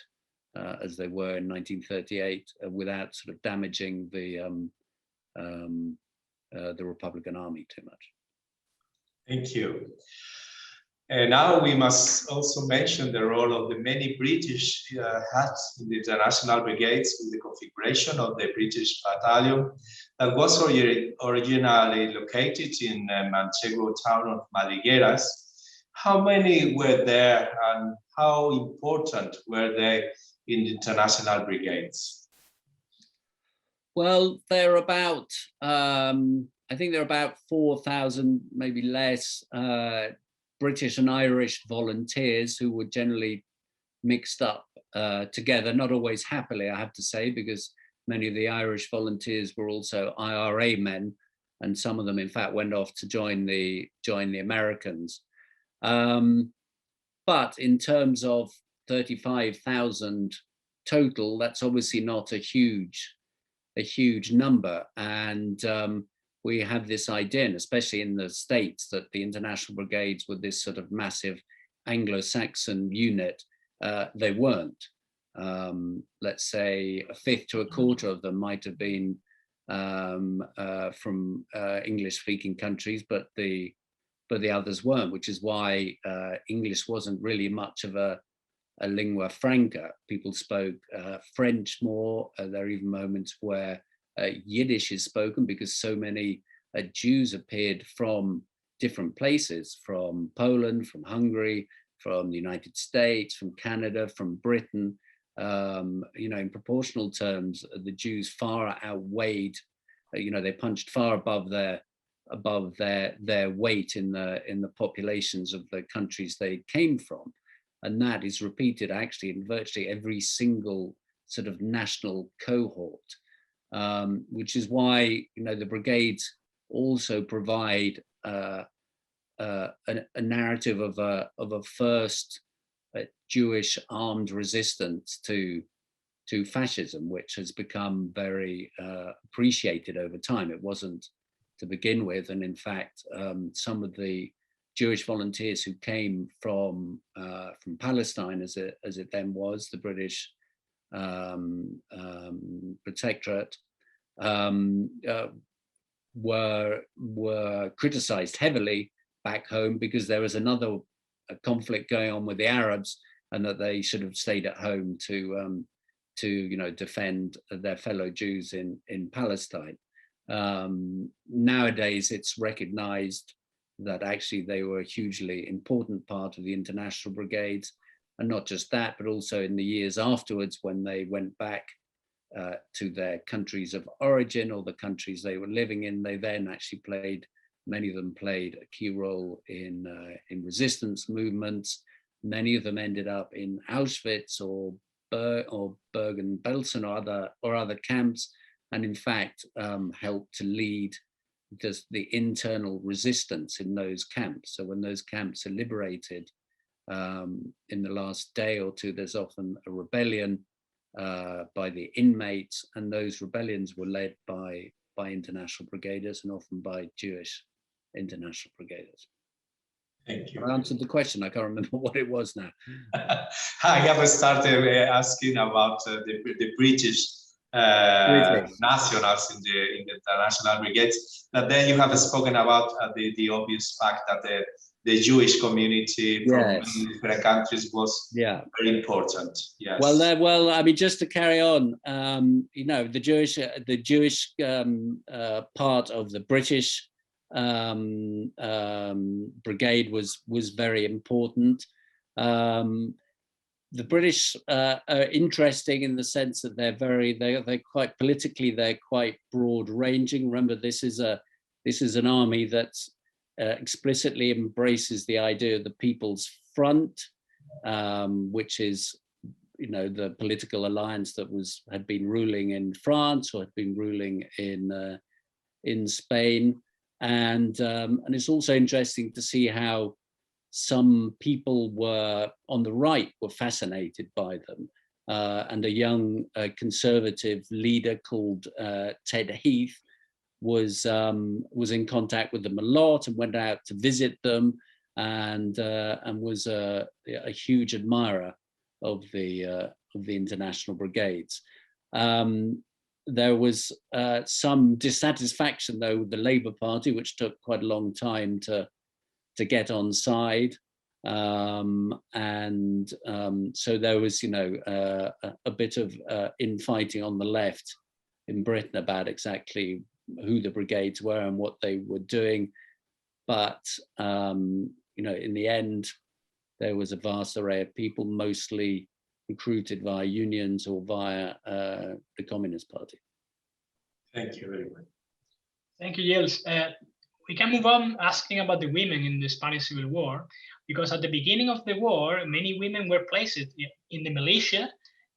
as they were in 1938 without sort of damaging the Republican Army too much. Thank you. And now we must also mention the role of the many British hats in the International Brigades, with the configuration of the British battalion that was originally located in Manchego town of Madrigueras. How many were there, and how important were they in the International Brigades? Well, they're about, I I think there are about 4,000, maybe less, British and Irish volunteers who were generally mixed up together, not always happily, I have to say, because many of the Irish volunteers were also IRA men, and some of them, in fact, went off to join the Americans. But in terms of 35,000 total, that's obviously not a huge number. And we have this idea, and especially in the States, that the International Brigades were this sort of massive Anglo-Saxon unit. They weren't. Let's say a fifth to a quarter of them might have been from English-speaking countries, but the others weren't, which is why English wasn't really much of a lingua franca. People spoke French more. There are even moments where Yiddish is spoken, because so many Jews appeared from different places, from Poland, from Hungary, from the United States, from Canada, from Britain. In proportional terms, the Jews far outweighed, they punched far above their weight in the populations of the countries they came from. And that is repeated actually in virtually every single sort of national cohort, which is why the brigades also provide a narrative of a first Jewish armed resistance to fascism, which has become very appreciated over time. It wasn't to begin with, and in fact, some of the Jewish volunteers who came from Palestine, as it then was, the British protectorate, were criticized heavily back home because there was another conflict going on with the Arabs, and that they should have stayed at home to defend their fellow Jews in Palestine. Nowadays, it's recognized that actually they were a hugely important part of the International Brigades, and not just that, but also in the years afterwards, when they went back to their countries of origin or the countries they were living in, they then actually many of them played a key role in resistance movements. Many of them ended up in Auschwitz or Bergen-Belsen or other camps, and in fact helped to lead the internal resistance in those camps. So when those camps are liberated, in the last day or two, there's often a rebellion by the inmates, and those rebellions were led by international brigaders, and often by Jewish international brigaders. Thank you. I answered the question. I can't remember what it was now. I have started asking about the British nationals in the International Brigades, but then you have spoken about the obvious fact that the Jewish community from many different countries was very important. Yes. Well, I mean, just to carry on, the Jewish part of the British brigade was very important. The British are interesting in the sense that they're quite politically, they're quite broad ranging. Remember, this is an army that explicitly embraces the idea of the People's Front, which is the political alliance that had been ruling in France or had been ruling in Spain. And it's also interesting to see how some people on the right were fascinated by them. And a young conservative leader called Ted Heath was in contact with them a lot and went out to visit them, and was a huge admirer of the International Brigades. There was some dissatisfaction, though, with the Labour Party, which took quite a long time to get on side. So there was, a bit of infighting on the left in Britain about exactly who the brigades were and what they were doing. But, in the end, there was a vast array of people, mostly recruited via unions or via the Communist Party. Thank you very much. Thank you, Giles. We can move on asking about the women in the Spanish Civil War, because at the beginning of the war, many women were placed in the militia,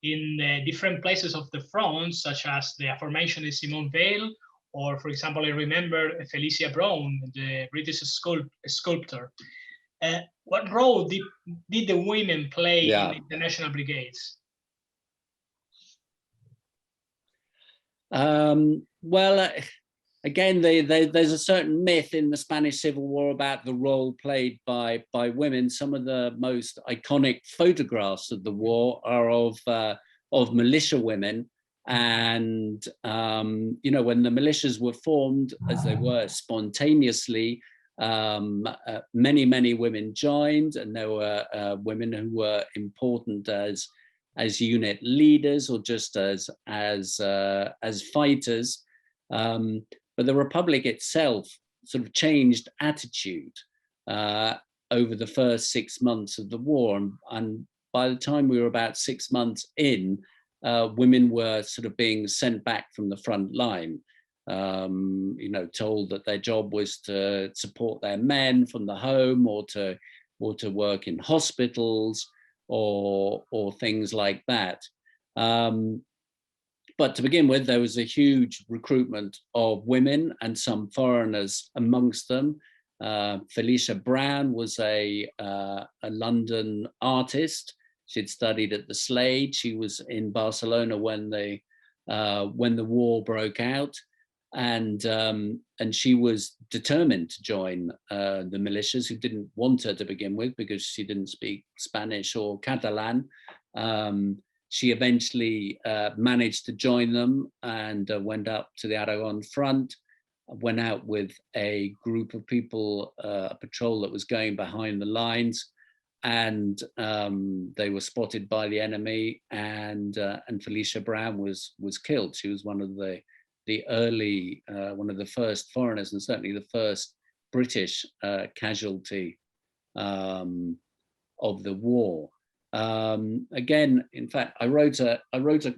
in different places of the front, such as the aforementioned Simone Weil, or, for example, I remember Felicia Brown, the British sculptor. What role did the women play in the International Brigades? Well, again, there's a certain myth in the Spanish Civil War about the role played by women. Some of the most iconic photographs of the war are of militia women. And, you know, when the militias were formed, as they were spontaneously, many women joined, and there were women who were important as unit leaders or just as fighters. But the Republic itself sort of changed attitude over the first 6 months of the war. And by the time we were about 6 months in, women were sort of being sent back from the front line, you know, told that their job was to support their men from the home, or to work in hospitals or things like that. But to begin with, there was a huge recruitment of women and some foreigners amongst them. Felicia Brown was a London artist. She'd studied at the Slade. She was in Barcelona when the war broke out, and she was determined to join the militias, who didn't want her to begin with because she didn't speak Spanish or Catalan. She eventually managed to join them and went up to the Aragon front, went out with a group of people, a patrol that was going behind the lines, and they were spotted by the enemy, and Felicia Brown was killed. She was one of the early, one of the first foreigners, and certainly the first British casualty of the war. Again, in fact, I wrote a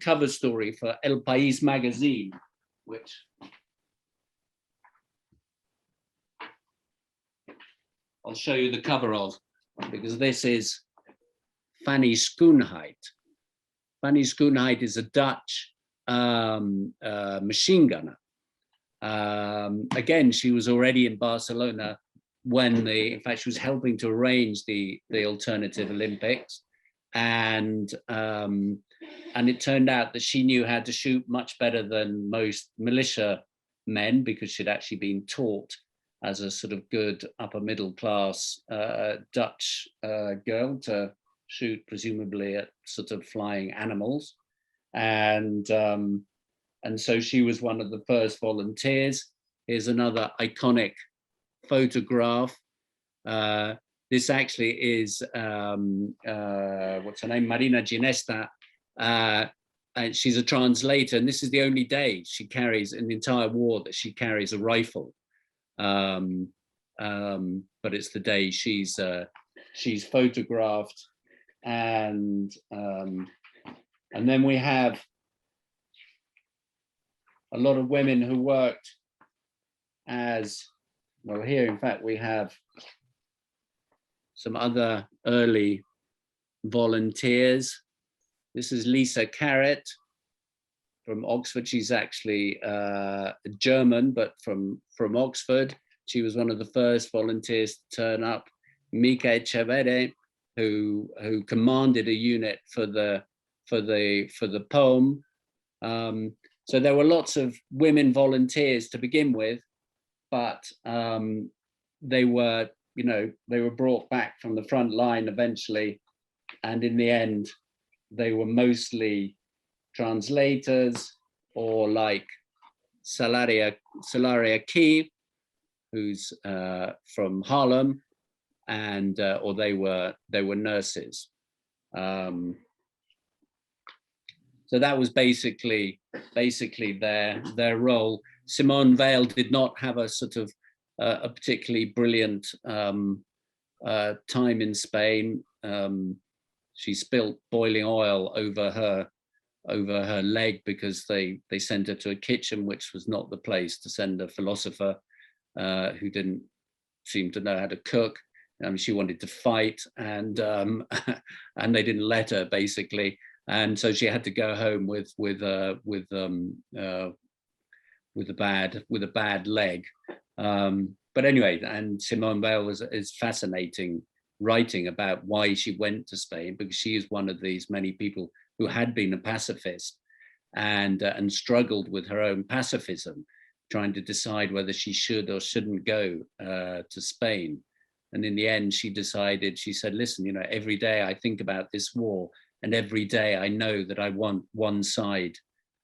cover story for El País magazine, which I'll show you the cover of, because this is Fanny Schoonheid. Fanny Schoonheid is a Dutch machine gunner. Again, she was already in Barcelona when in fact, she was helping to arrange the alternative Olympics. And it turned out that she knew how to shoot much better than most militia men, because she'd actually been taught as a sort of good upper middle class Dutch girl to shoot presumably at sort of flying animals. And so she was one of the first volunteers. Here's another iconic photograph. This actually is, what's her name? Marina Ginesta. And she's a translator, and this is the only day she carries in the entire war that she carries a rifle. But it's the day she's photographed, and then we have a lot of women who worked as well. Here, in fact, we have some other early volunteers. This is Lisa Carrett from Oxford. She's actually German, but from Oxford. She was one of the first volunteers to turn up. Mica Echeverre, who commanded a unit for the poem. So there were lots of women volunteers to begin with, but they were brought back from the front line eventually, and in the end, they were mostly translators, or like Salaria Key, who's from Harlem, and or they were nurses. So that was basically their role. Simone Weil did not have a sort of a particularly brilliant time in Spain. She spilt boiling oil over over her leg because they sent her to a kitchen, which was not the place to send a philosopher who didn't seem to know how to cook. She wanted to fight, and and they didn't let her, basically, and so she had to go home with a bad leg. But anyway, and Simone Weil is fascinating, writing about why she went to Spain, because she is one of these many people who had been a pacifist and struggled with her own pacifism, trying to decide whether she should or shouldn't go to Spain. And in the end, she decided, she said, listen, every day I think about this war, and every day I know that I want one side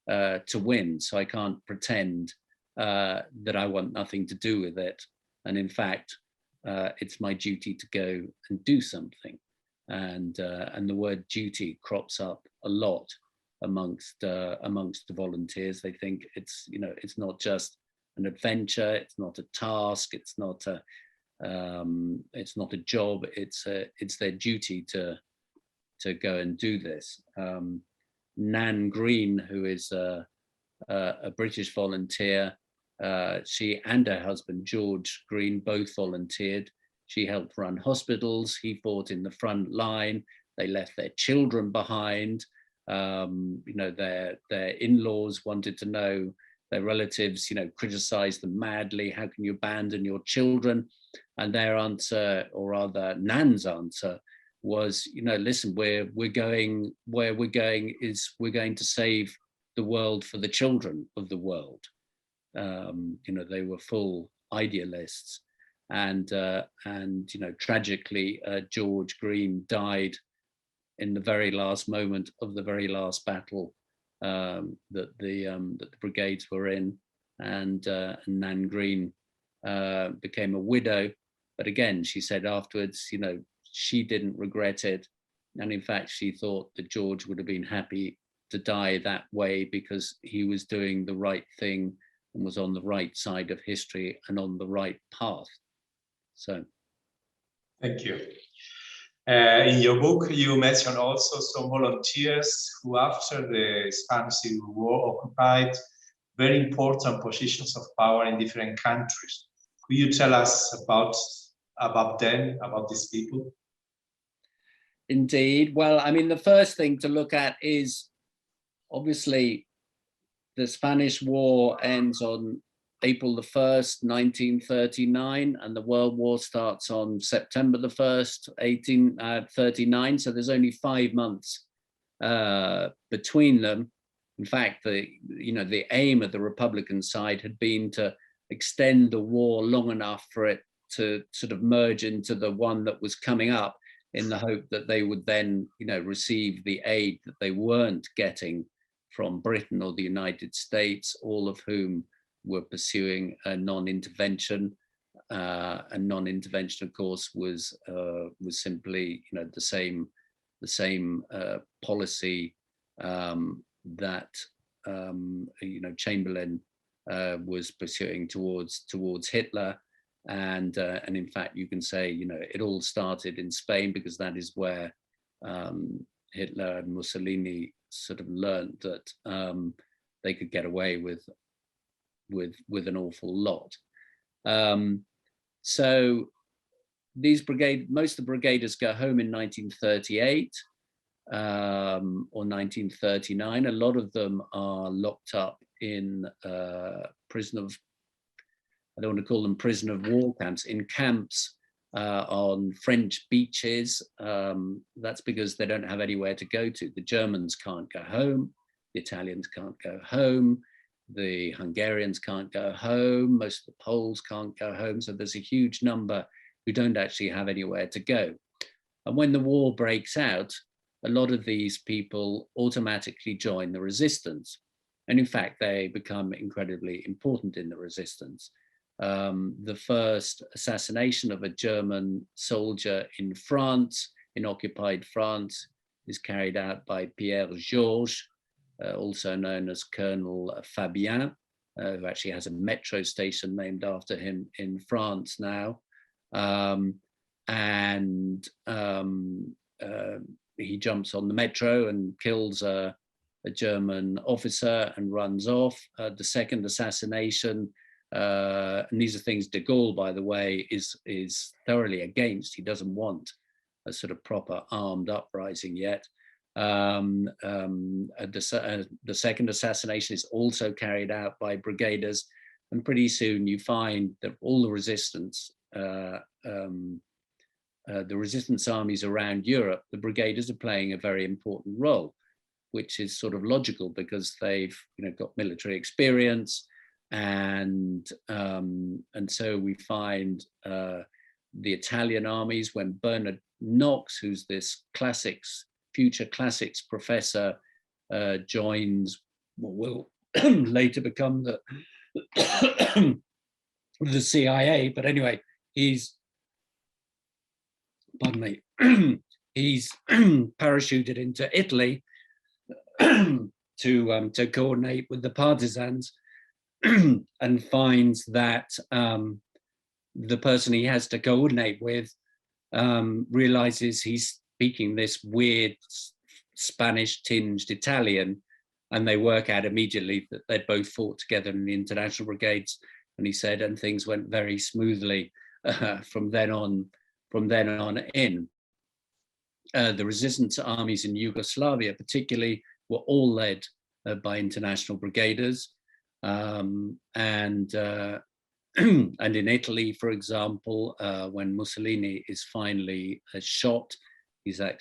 to win, so I can't pretend that I want nothing to do with it. And in fact, it's my duty to go and do something. And the word duty crops up a lot amongst the volunteers. They think it's not just an adventure, it's not a task, it's not a job. It's their duty to go and do this. Nan Green, who is a British volunteer, she and her husband George Green both volunteered. She helped run hospitals. He fought in the front line. They left their children behind. Their in-laws wanted to know, their relatives, criticized them madly. How can you abandon your children? And their answer, or rather Nan's answer, was, listen, where we're going is we're going to save the world for the children of the world. They were full idealists, and tragically, George Green died in the very last moment of the very last battle that the brigades were in, and Nan Green became a widow. But again, she said afterwards, she didn't regret it, and in fact, she thought that George would have been happy to die that way because he was doing the right thing and was on the right side of history and on the right path. So, thank you. In your book, you mention also some volunteers who, after the Spanish Civil War, occupied very important positions of power in different countries. Could you tell us about them, about these people? Indeed. Well, the first thing to look at is, obviously, the Spanish War ends on April the 1st, 1939, and the World War starts on September the 1st, 1839. So there's only 5 months between them. In fact, the aim of the Republican side had been to extend the war long enough for it to sort of merge into the one that was coming up, in the hope that they would then, receive the aid that they weren't getting from Britain or the United States, all of whom were pursuing a non-intervention. And non-intervention, of course, was simply, the same policy that Chamberlain was pursuing towards Hitler. And in fact, you can say, it all started in Spain, because that is where Hitler and Mussolini sort of learned that they could get away with an awful lot. So most of the brigaders go home in 1938 or 1939. A lot of them are locked up in I don't want to call them prison of war camps, in camps on French beaches. That's because they don't have anywhere to go to. The Germans can't go home, the Italians can't go home, the Hungarians can't go home, most of the Poles can't go home. So there's a huge number who don't actually have anywhere to go. And when the war breaks out, a lot of these people automatically join the resistance. And in fact, they become incredibly important in the resistance. The first assassination of a German soldier in France, in occupied France, is carried out by Pierre Georges, also known as Colonel Fabien, who actually has a metro station named after him in France now. He jumps on the metro and kills a a German officer and runs off. The second assassination, and these are things de Gaulle, by the way, is thoroughly against. He doesn't want a sort of proper armed uprising yet. The second assassination is also carried out by brigaders, and pretty soon you find that all the resistance armies around Europe, the brigaders are playing a very important role, which is sort of logical because they've got military experience, and so we find the Italian armies when Bernard Knox, who's this future classics professor, joins what will later become the CIA. But anyway, he's parachuted into Italy to coordinate with the partisans, and finds that the person he has to coordinate with realizes he's speaking this weird Spanish-tinged Italian, and they work out immediately that they'd both fought together in the International Brigades. And he said, and things went very smoothly from then on in. The resistance armies in Yugoslavia, particularly, were all led by international brigaders, and in Italy, for example, when Mussolini is finally shot, there's a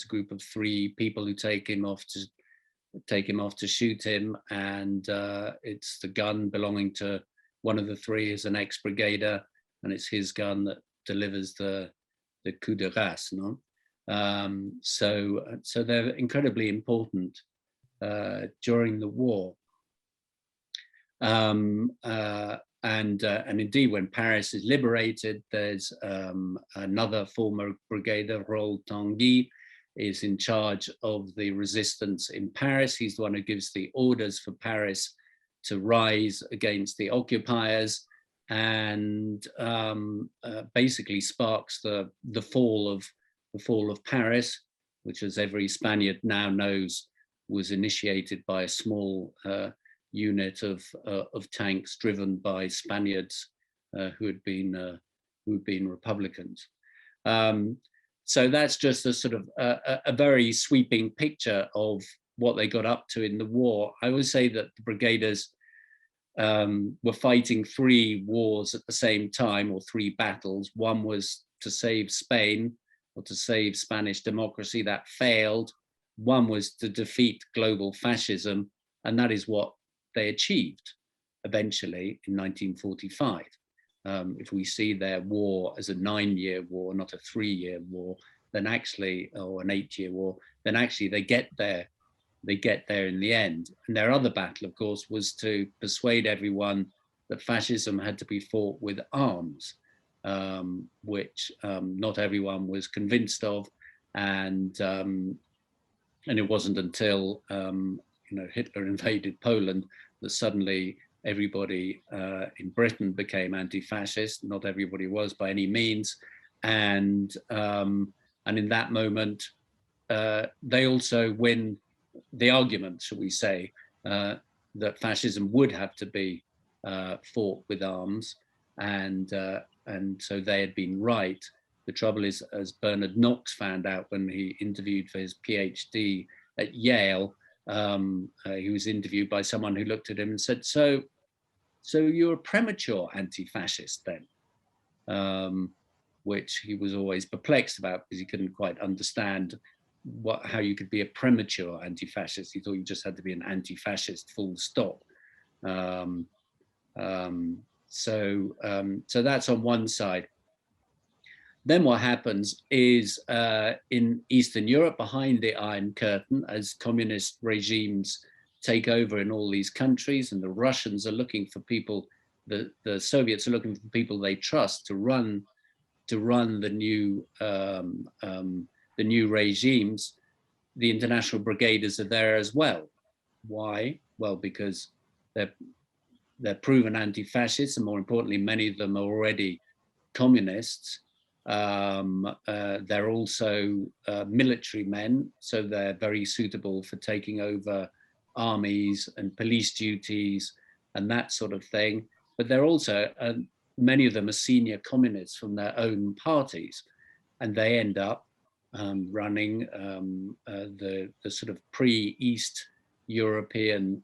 group of 3 people who take him off to shoot him, and it's the gun belonging to one of the 3 is an ex-brigader, and it's his gun that delivers the coup de race. No? So they're incredibly important during the war. And indeed, when Paris is liberated, there's another former brigader, Raoul Tanguy, is in charge of the resistance in Paris. He's the one who gives the orders for Paris to rise against the occupiers, and basically sparks the fall of Paris, which, as every Spaniard now knows, was initiated by a small unit of tanks driven by Spaniards who had been Republicans. So that's just a sort of a very sweeping picture of what they got up to in the war. I would say that the brigaders were fighting 3 wars at the same time, or 3 battles. One was to save Spain, or to save Spanish democracy. That failed. One was to defeat global fascism, and that is what they achieved eventually in 1945. If we see their war as a 9-year war, not a 3-year war, then actually, or an 8-year war, then actually they get there in the end. And their other battle, of course, was to persuade everyone that fascism had to be fought with arms, which not everyone was convinced of. And it wasn't until Hitler invaded Poland that suddenly everybody in Britain became anti-fascist. Not everybody was by any means, and in that moment they also win the argument, shall we say, that fascism would have to be fought with arms, and so they had been right. The trouble is, as Bernard Knox found out when he interviewed for his PhD at Yale, he was interviewed by someone who looked at him and said, so you're a premature anti-fascist then? Which he was always perplexed about, because he couldn't quite understand how you could be a premature anti-fascist. He thought you just had to be an anti-fascist, full stop. So that's on one side. Then what happens is in Eastern Europe, behind the Iron Curtain, as communist regimes take over in all these countries, and the Russians are looking for people, the Soviets are looking for people they trust to run the new regimes, the International Brigades are there as well. Why? Well, because they're proven anti-fascists, and more importantly, many of them are already communists. They're also military men, so they're very suitable for taking over armies and police duties and that sort of thing. But they're also, many of them are senior communists from their own parties, and they end up running the sort of pre-East European,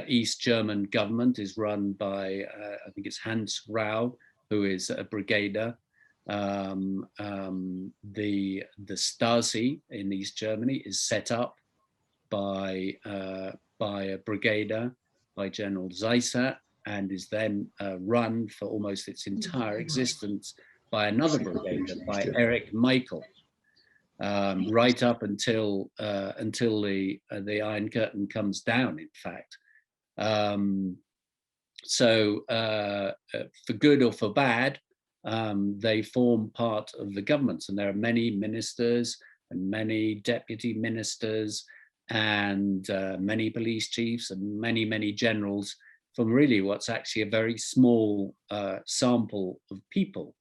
East German government is run by, I think it's Hans Rau, who is a brigader. The Stasi in East Germany is set up by a brigader, by General Zeissat, and is then run for almost its entire existence by another brigader, by Erich Michael, right up until the Iron Curtain comes down, in fact. So for good or for bad, they form part of the governments, and there are many ministers and many deputy ministers and many police chiefs and many generals from really what's actually a very small sample of people.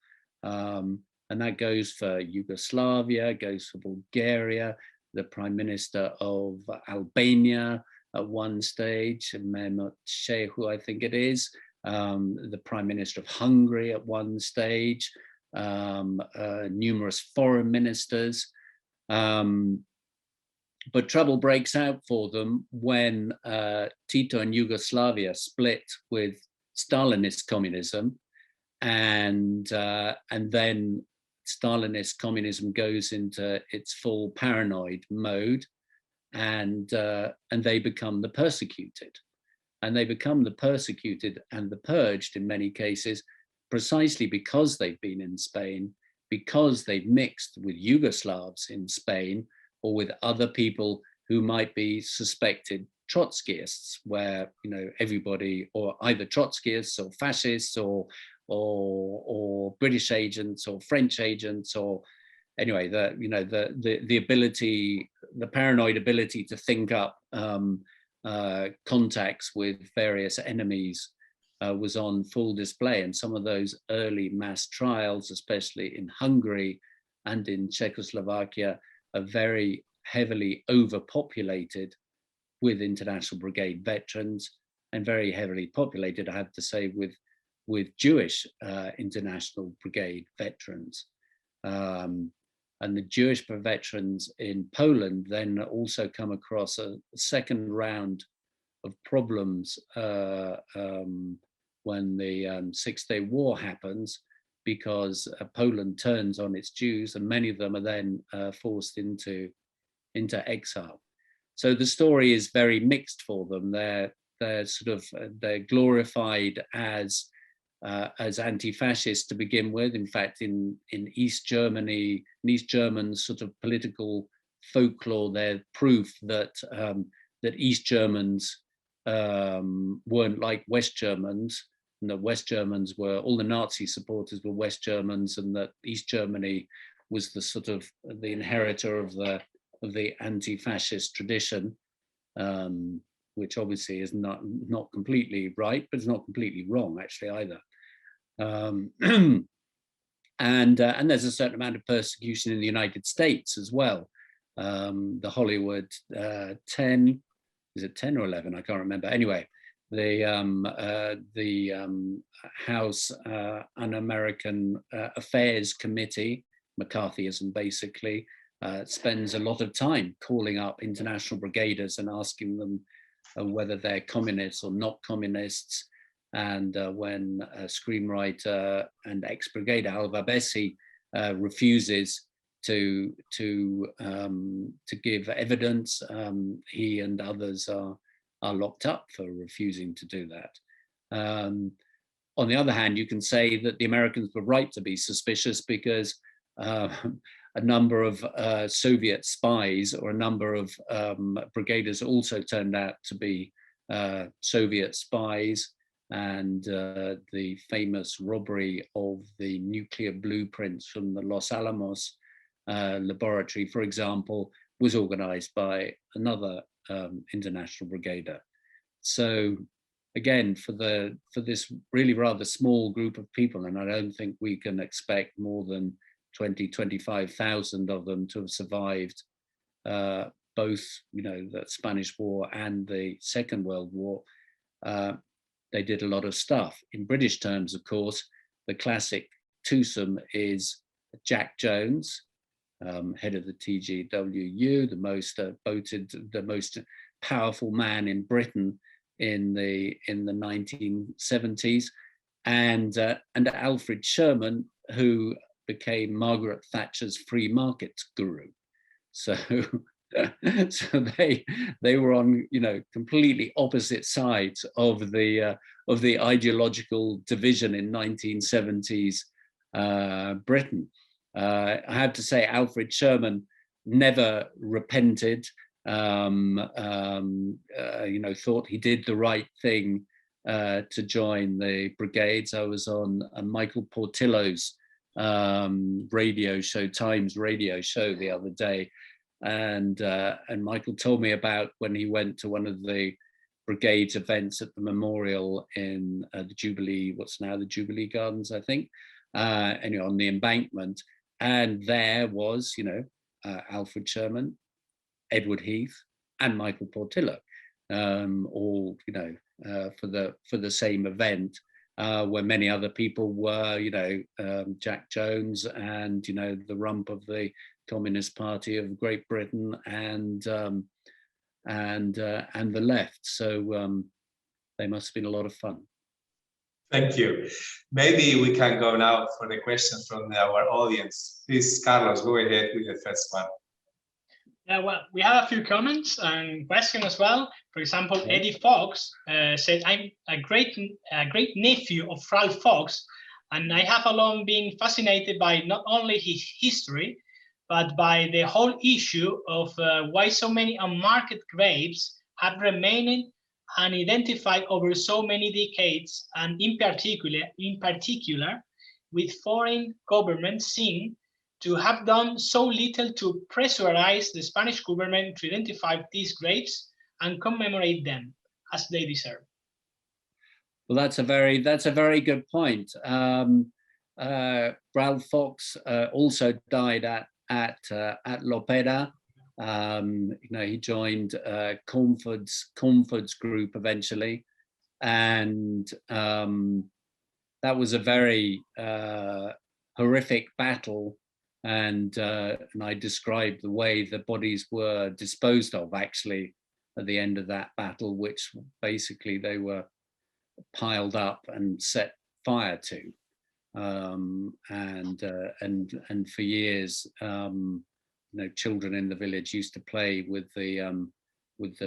And that goes for Yugoslavia, goes for Bulgaria, the Prime Minister of Albania at one stage, Mehmet Shehu, I think it is, the Prime Minister of Hungary at one stage, numerous foreign ministers. But trouble breaks out for them when Tito and Yugoslavia split with Stalinist communism, and then Stalinist communism goes into its full paranoid mode, and they become the persecuted. And they become the persecuted and the purged in many cases, precisely because they've been in Spain, because they've mixed with Yugoslavs in Spain, or with other people who might be suspected Trotskyists, where everybody, or either Trotskyists or fascists or British agents or French agents, or anyway, the ability, the paranoid ability to think up contacts with various enemies was on full display. And some of those early mass trials, especially in Hungary and in Czechoslovakia, are very heavily overpopulated with International Brigade veterans, and very heavily populated, I have to say, with Jewish International Brigade veterans. And the Jewish veterans in Poland then also come across a second round of problems when the Six-Day War happens, because Poland turns on its Jews, and many of them are then forced into exile. So the story is very mixed for them. They're glorified as anti-fascists to begin with. In fact, in East Germany, in East German sort of political folklore, there's proof that East Germans weren't like West Germans, and that West Germans were, all the Nazi supporters were West Germans, and that East Germany was the sort of the inheritor of the anti-fascist tradition, which obviously is not completely right, but it's not completely wrong actually either. And there's a certain amount of persecution in the United States as well. The Hollywood 10, is it 10 or 11? I can't remember. Anyway, the House Un-American Affairs Committee, McCarthyism basically, spends a lot of time calling up international brigaders and asking them whether they're communists or not communists. And when a screenwriter and ex-brigader Alva Bessi refuses to give evidence, he and others are locked up for refusing to do that. On the other hand, you can say that the Americans were right to be suspicious, because a number of Soviet spies, or a number of brigaders, also turned out to be Soviet spies. And the famous robbery of the nuclear blueprints from the Los Alamos laboratory, for example, was organized by another international brigader. So again, for this really rather small group of people, and I don't think we can expect more than 20,000 to 25,000 of them to have survived both, the Spanish War and the Second World War. They did a lot of stuff. In British terms, of course, the classic twosome is Jack Jones, head of the TGWU, the most voted, the most powerful man in Britain in the 1970s, and Alfred Sherman, who became Margaret Thatcher's free markets guru. So so they were on completely opposite sides of the ideological division in 1970s Britain. I have to say, Alfred Sherman never repented. Thought he did the right thing to join the brigades. I was on Michael Portillo's radio show, Times radio show, the other day, and Michael told me about when he went to one of the brigades events at the memorial in the Jubilee, what's now the Jubilee Gardens, I think, on the embankment, and there was Alfred Sherman, Edward Heath, and Michael Portillo, all for the same event, where many other people were, Jack Jones and the rump of the Communist Party of Great Britain and the left. So they must have been a lot of fun. Thank you. Maybe we can go now for the questions from our audience. Please, Carlos, go ahead with the first one. Yeah, well, we have a few comments and questions as well. For example, Eddie Fox said, "I'm a great nephew of Ralph Fox, and I have long been fascinated by not only his history, but by the whole issue of why so many unmarked graves have remained unidentified over so many decades, and in particular, with foreign governments seen to have done so little to pressurize the Spanish government to identify these graves and commemorate them as they deserve." Well, that's a very good point. Ralph Fox also died at Lopera. He joined Cornford's group eventually, and that was a very horrific battle. And I described the way the bodies were disposed of actually at the end of that battle, which basically they were piled up and set fire to. And for years, children in the village used to play with the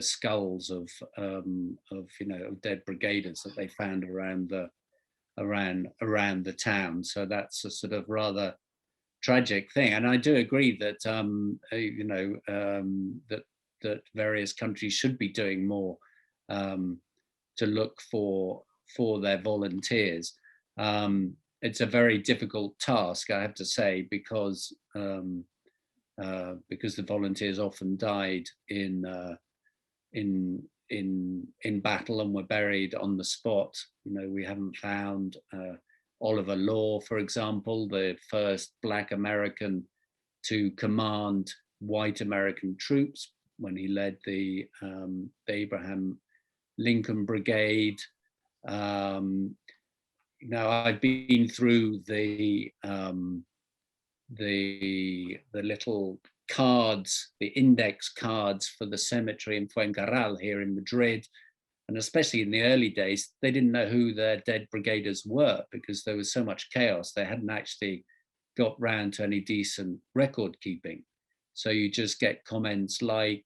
skulls of dead brigaders that they found around the town. So that's a sort of rather tragic thing, and I do agree that that various countries should be doing more to look for their volunteers. It's a very difficult task, I have to say, because the volunteers often died in battle and were buried on the spot. We haven't found Oliver Law, for example, the first Black American to command white American troops when he led the Abraham Lincoln Brigade. I've been through the little cards, the index cards for the cemetery in Fuencarral here in Madrid. And especially in the early days, they didn't know who their dead brigaders were because there was so much chaos. They hadn't actually got round to any decent record keeping. So you just get comments like,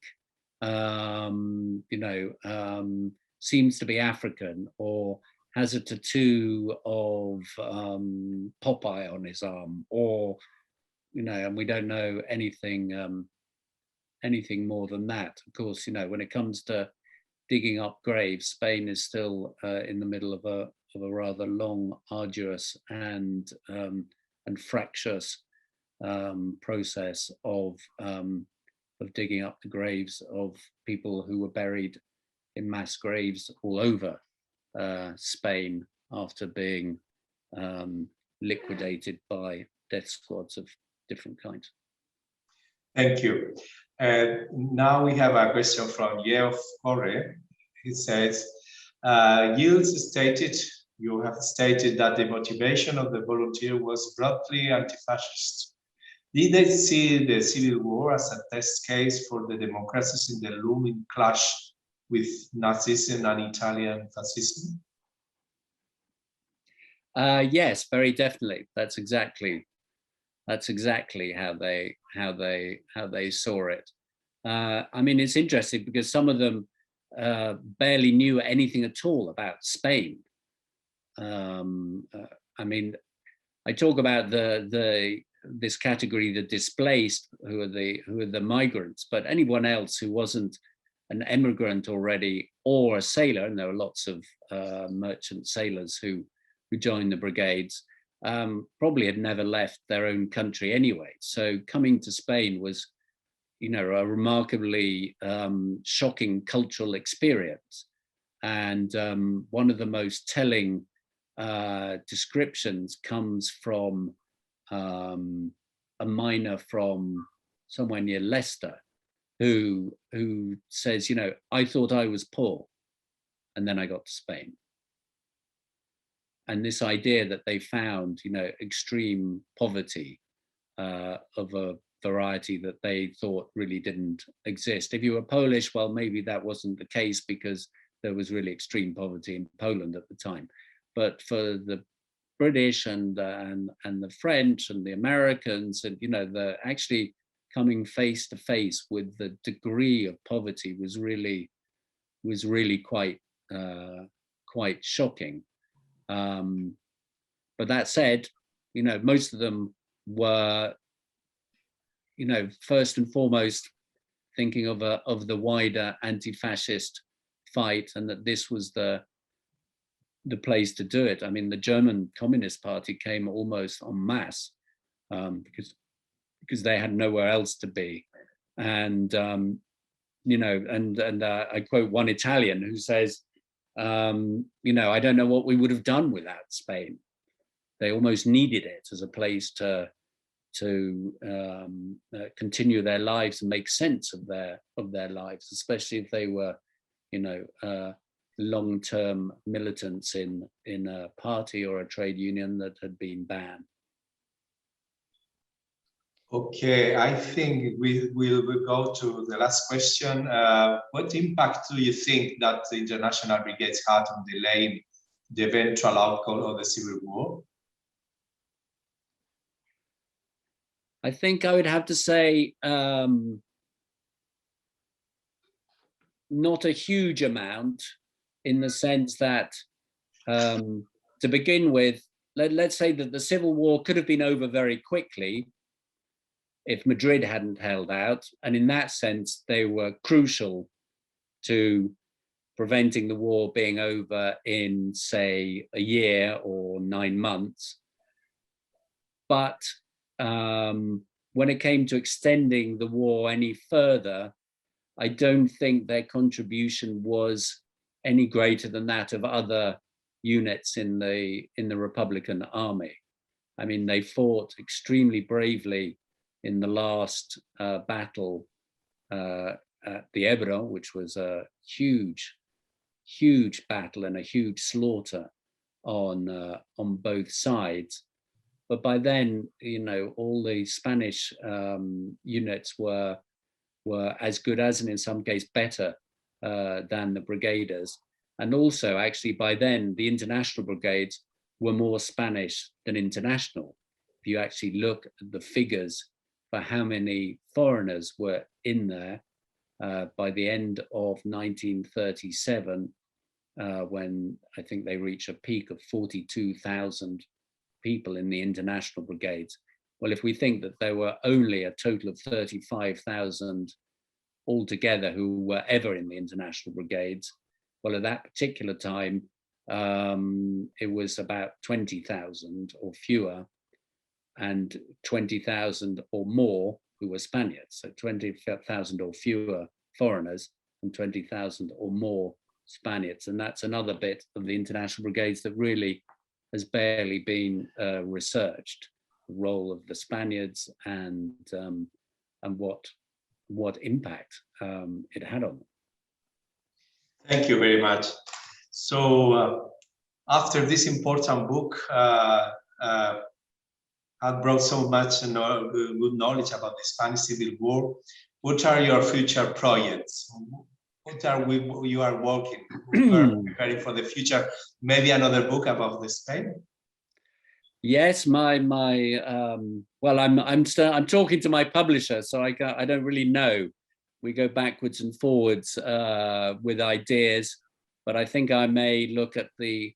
seems to be African, or has a tattoo of Popeye on his arm, or, and we don't know anything more than that. Of course, when it comes to digging up graves, Spain is still in the middle of a rather long, arduous and fractious process of digging up the graves of people who were buried in mass graves all over Spain after being liquidated by death squads of different kinds. Thank you. Now we have a question from Yeof Corre. He says, Giles stated, you have stated that the motivation of the volunteer was broadly anti-fascist. Did they see the Civil War as a test case for the democracies in the looming clash with Nazism and Italian fascism? Yes, very definitely. That's exactly how they saw it. I mean, it's interesting because some of them barely knew anything at all about Spain. I mean, I talk about this category, the displaced, who are the migrants, but anyone else who wasn't an emigrant already or a sailor, and there were lots of merchant sailors who joined the brigades, probably had never left their own country anyway. So coming to Spain was, you know, a remarkably shocking cultural experience. And one of the most telling descriptions comes from a miner from somewhere near Leicester who says, you know, I thought I was poor and then I got to Spain. And this idea that they found, you know, extreme poverty of a variety that they thought really didn't exist. If you were Polish, well, maybe that wasn't the case because there was really extreme poverty in Poland at the time. But for the British and the French and the Americans, and you know, the actually coming face to face with the degree of poverty was really quite shocking. But that said, you know, most of them were, you know, first and foremost thinking of the wider anti-fascist fight, and that this was the place to do it. I mean, the German Communist Party came almost en masse because they had nowhere else to be, and you know, and I quote one Italian who says, you know, I don't know what we would have done without Spain. They almost needed it as a place to continue their lives and make sense of their lives, especially if they were, you know, long-term militants in a party or a trade union that had been banned. Okay, I think we will go to the last question. What impact do you think that the International Brigades had on delaying the eventual outcome of the Civil War? I think I would have to say not a huge amount, in the sense that to begin with, let's say that the Civil War could have been over very quickly if Madrid hadn't held out. And in that sense, they were crucial to preventing the war being over in, say, a year or 9 months. But when it came to extending the war any further, I don't think their contribution was any greater than that of other units in the Republican Army. I mean, they fought extremely bravely in the last battle at the Ebro, which was a huge battle and a huge slaughter on both sides. But by then, you know, all the Spanish units were as good as, and in some case better than the brigaders. And also, actually, by then, the international brigades were more Spanish than international. If you actually look at the figures for how many foreigners were in there by the end of 1937, when I think they reached a peak of 42,000 people in the international brigades. Well, if we think that there were only a total of 35,000 altogether who were ever in the international brigades, well, at that particular time, it was about 20,000 or fewer, and 20,000 or more who were Spaniards. So 20,000 or fewer foreigners and 20,000 or more Spaniards. And that's another bit of the international brigades that really has barely been researched, the role of the Spaniards and what what impact it had on them. Thank you very much. So after this important book had brought so much good knowledge about the Spanish Civil War, what are your future projects? What are you are working, preparing for the future? Maybe another book about the Spain. Yes, well, I'm talking to my publisher, so I don't really know. We go backwards and forwards with ideas, but I think I may look at the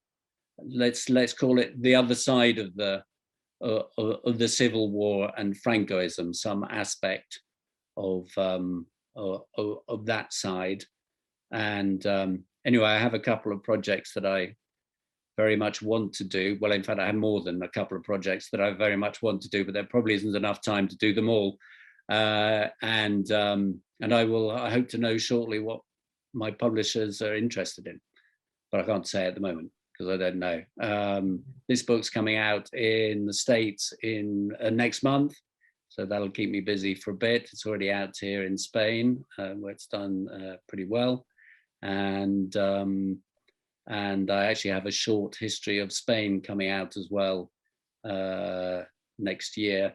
let's call it the other side of the Civil War and Francoism, some aspect of that side. And anyway, I have a couple of projects that I very much want to do. Well, in fact, I have more than a couple of projects that I very much want to do, but there probably isn't enough time to do them all. And I hope to know shortly what my publishers are interested in, but I can't say at the moment because I don't know. This book's coming out in the States in next month, so that'll keep me busy for a bit. It's already out here in Spain, where it's done pretty well. And I actually have a short history of Spain coming out as well next year,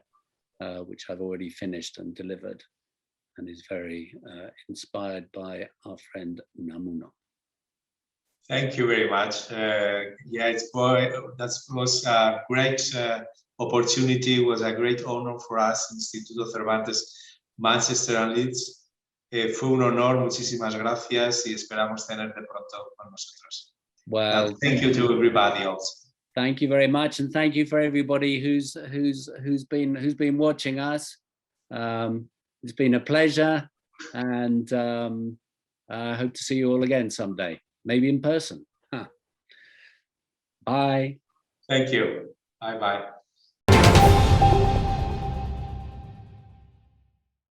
which I've already finished and delivered, and is very inspired by our friend Namuno. Thank you very much. Yeah, that was a great opportunity. It was a great honor for us, Instituto Cervantes, Manchester and Leeds. Fue un honor, muchísimas gracias y esperamos tenerte pronto con nosotros. Well, and thank you to everybody else. Thank you very much, and thank you for everybody who's been watching us. It's been a pleasure, and I hope to see you all again someday, maybe in person. Bye. Thank you. Bye bye.